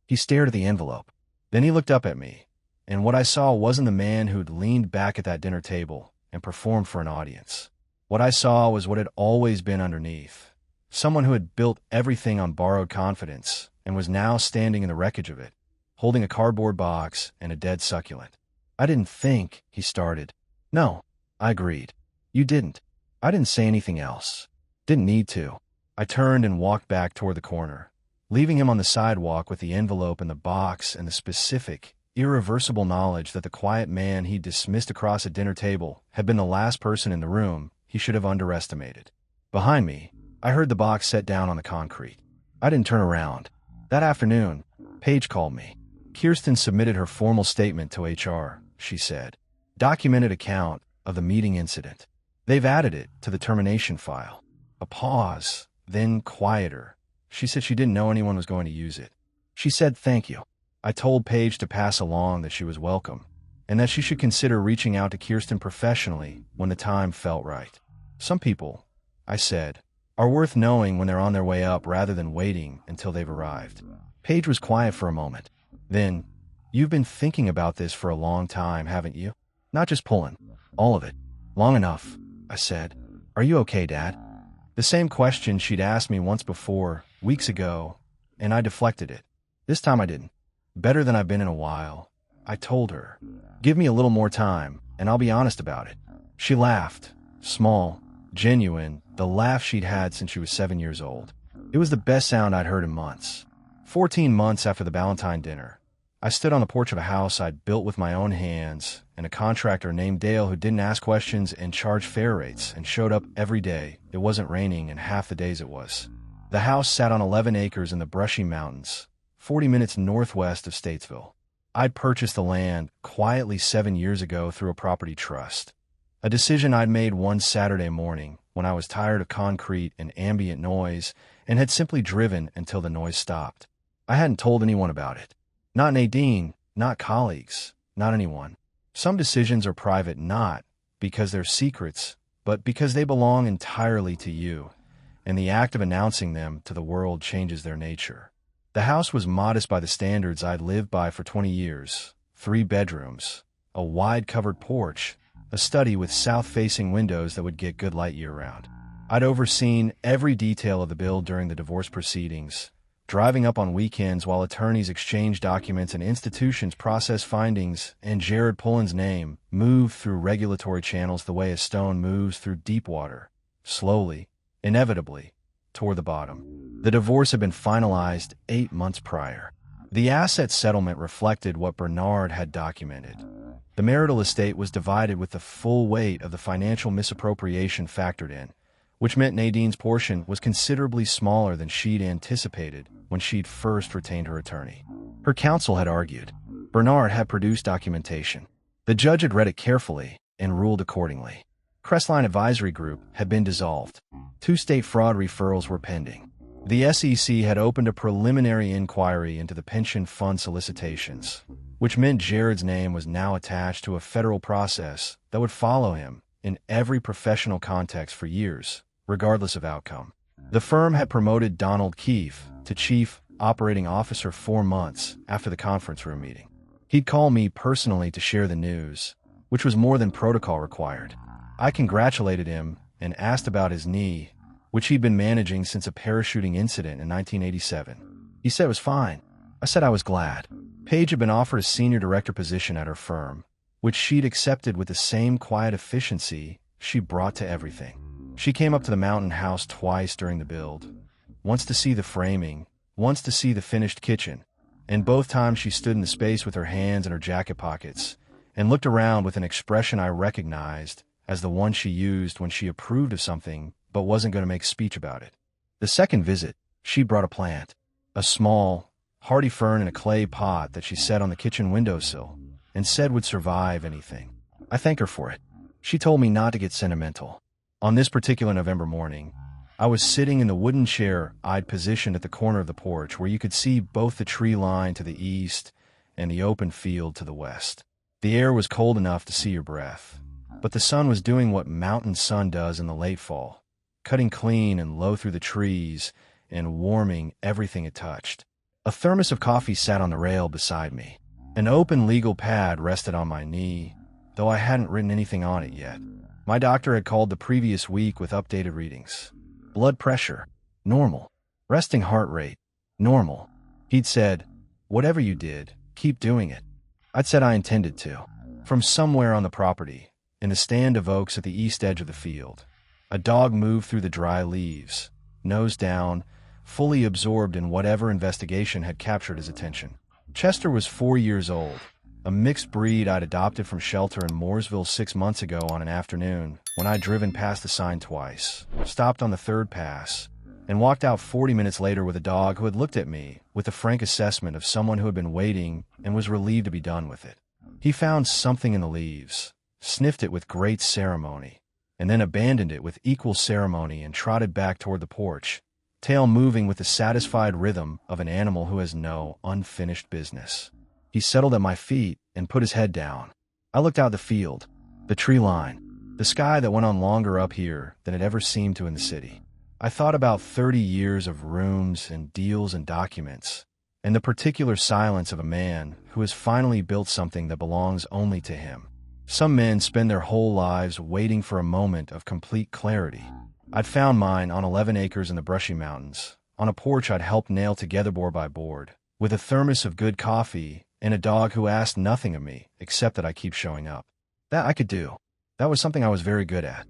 He stared at the envelope. Then he looked up at me, and what I saw wasn't the man who'd leaned back at that dinner table and performed for an audience. What I saw was what had always been underneath. Someone who had built everything on borrowed confidence and was now standing in the wreckage of it, holding a cardboard box and a dead succulent. "I didn't think," he started. "No," I agreed. "You didn't." I didn't say anything else. Didn't need to. I turned and walked back toward the corner, leaving him on the sidewalk with the envelope and the box and the specific, irreversible knowledge that the quiet man he'd dismissed across a dinner table had been the last person in the room he should have underestimated. Behind me, I heard the box set down on the concrete. I didn't turn around. That afternoon, Paige called me. "Kirsten submitted her formal statement to HR," she said. "Documented account of the meeting incident. They've added it to the termination file." A pause, then quieter. She said she didn't know anyone was going to use it. She said thank you. I told Paige to pass along that she was welcome, and that she should consider reaching out to Kirsten professionally when the time felt right. "Some people," I said, "are worth knowing when they're on their way up rather than waiting until they've arrived." Paige was quiet for a moment. Then, "You've been thinking about this for a long time, haven't you? Not just pulling. All of it. Long enough," I said. "Are you okay, Dad?" The same question she'd asked me once before, weeks ago, and I deflected it. This time I didn't. "Better than I've been in a while," I told her. "Give me a little more time, and I'll be honest about it." She laughed. Small, genuine, the laugh she'd had since she was 7 years old. It was the best sound I'd heard in months. 14 months after the Valentine dinner, I stood on the porch of a house I'd built with my own hands, and a contractor named Dale who didn't ask questions and charged fair rates and showed up every day. It wasn't raining, and half the days it was. The house sat on 11 acres in the Brushy Mountains, 40 minutes northwest of Statesville. I'd purchased the land quietly 7 years ago through a property trust. A decision I'd made one Saturday morning when I was tired of concrete and ambient noise and had simply driven until the noise stopped. I hadn't told anyone about it. Not Nadine, not colleagues, not anyone. Some decisions are private not because they're secrets, but because they belong entirely to you, and the act of announcing them to the world changes their nature. The house was modest by the standards I'd lived by for 20 years. 3 bedrooms, a wide covered porch, a study with south-facing windows that would get good light year-round. I'd overseen every detail of the build during the divorce proceedings, driving up on weekends while attorneys exchanged documents and institutions processed findings, and Jared Pullen's name moved through regulatory channels the way a stone moves through deep water, slowly, inevitably, toward the bottom. The divorce had been finalized 8 months prior. The asset settlement reflected what Bernard had documented. The marital estate was divided with the full weight of the financial misappropriation factored in, which meant Nadine's portion was considerably smaller than she'd anticipated when she'd first retained her attorney. Her counsel had argued. Bernard had produced documentation. The judge had read it carefully and ruled accordingly. Crestline Advisory Group had been dissolved. 2 state fraud referrals were pending. The SEC had opened a preliminary inquiry into the pension fund solicitations, which meant Jared's name was now attached to a federal process that would follow him in every professional context for years, regardless of outcome. The firm had promoted Donald Keefe to Chief Operating Officer 4 months after the conference room meeting. He'd call me personally to share the news, which was more than protocol required. I congratulated him and asked about his knee, which he'd been managing since a parachuting incident in 1987. He said it was fine. I said I was glad. Paige had been offered a senior director position at her firm, which she'd accepted with the same quiet efficiency she brought to everything. She came up to the Mountain House twice during the build, once to see the framing, once to see the finished kitchen, and both times she stood in the space with her hands in her jacket pockets and looked around with an expression I recognized as the one she used when she approved of something but wasn't going to make speech about it. The second visit, she brought a plant, a small, hardy fern in a clay pot that she set on the kitchen windowsill and said would survive anything. I thanked her for it. She told me not to get sentimental. On this particular November morning, I was sitting in the wooden chair I'd positioned at the corner of the porch where you could see both the tree line to the east and the open field to the west. The air was cold enough to see your breath, but the sun was doing what mountain sun does in the late fall, cutting clean and low through the trees and warming everything it touched. A thermos of coffee sat on the rail beside me. An open legal pad rested on my knee, though I hadn't written anything on it yet. My doctor had called the previous week with updated readings. Blood pressure, normal. Resting heart rate, normal. He'd said, whatever you did, keep doing it. I'd said I intended to. From somewhere on the property, in the stand of oaks at the east edge of the field, a dog moved through the dry leaves, nose down, fully absorbed in whatever investigation had captured his attention. Chester was 4 years old, a mixed breed I'd adopted from shelter in Mooresville 6 months ago on an afternoon when I'd driven past the sign twice, stopped on the third pass, and walked out 40 minutes later with a dog who had looked at me with a frank assessment of someone who had been waiting and was relieved to be done with it. He found something in the leaves, sniffed it with great ceremony, and then abandoned it with equal ceremony and trotted back toward the porch, tail moving with the satisfied rhythm of an animal who has no unfinished business. He settled at my feet and put his head down. I looked out the field, the tree line, the sky that went on longer up here than it ever seemed to in the city. I thought about 30 years of rooms and deals and documents, and the particular silence of a man who has finally built something that belongs only to him. Some men spend their whole lives waiting for a moment of complete clarity. I'd found mine on 11 acres in the Brushy Mountains, on a porch I'd helped nail together board by board, with a thermos of good coffee and a dog who asked nothing of me except that I keep showing up. That I could do. That was something I was very good at.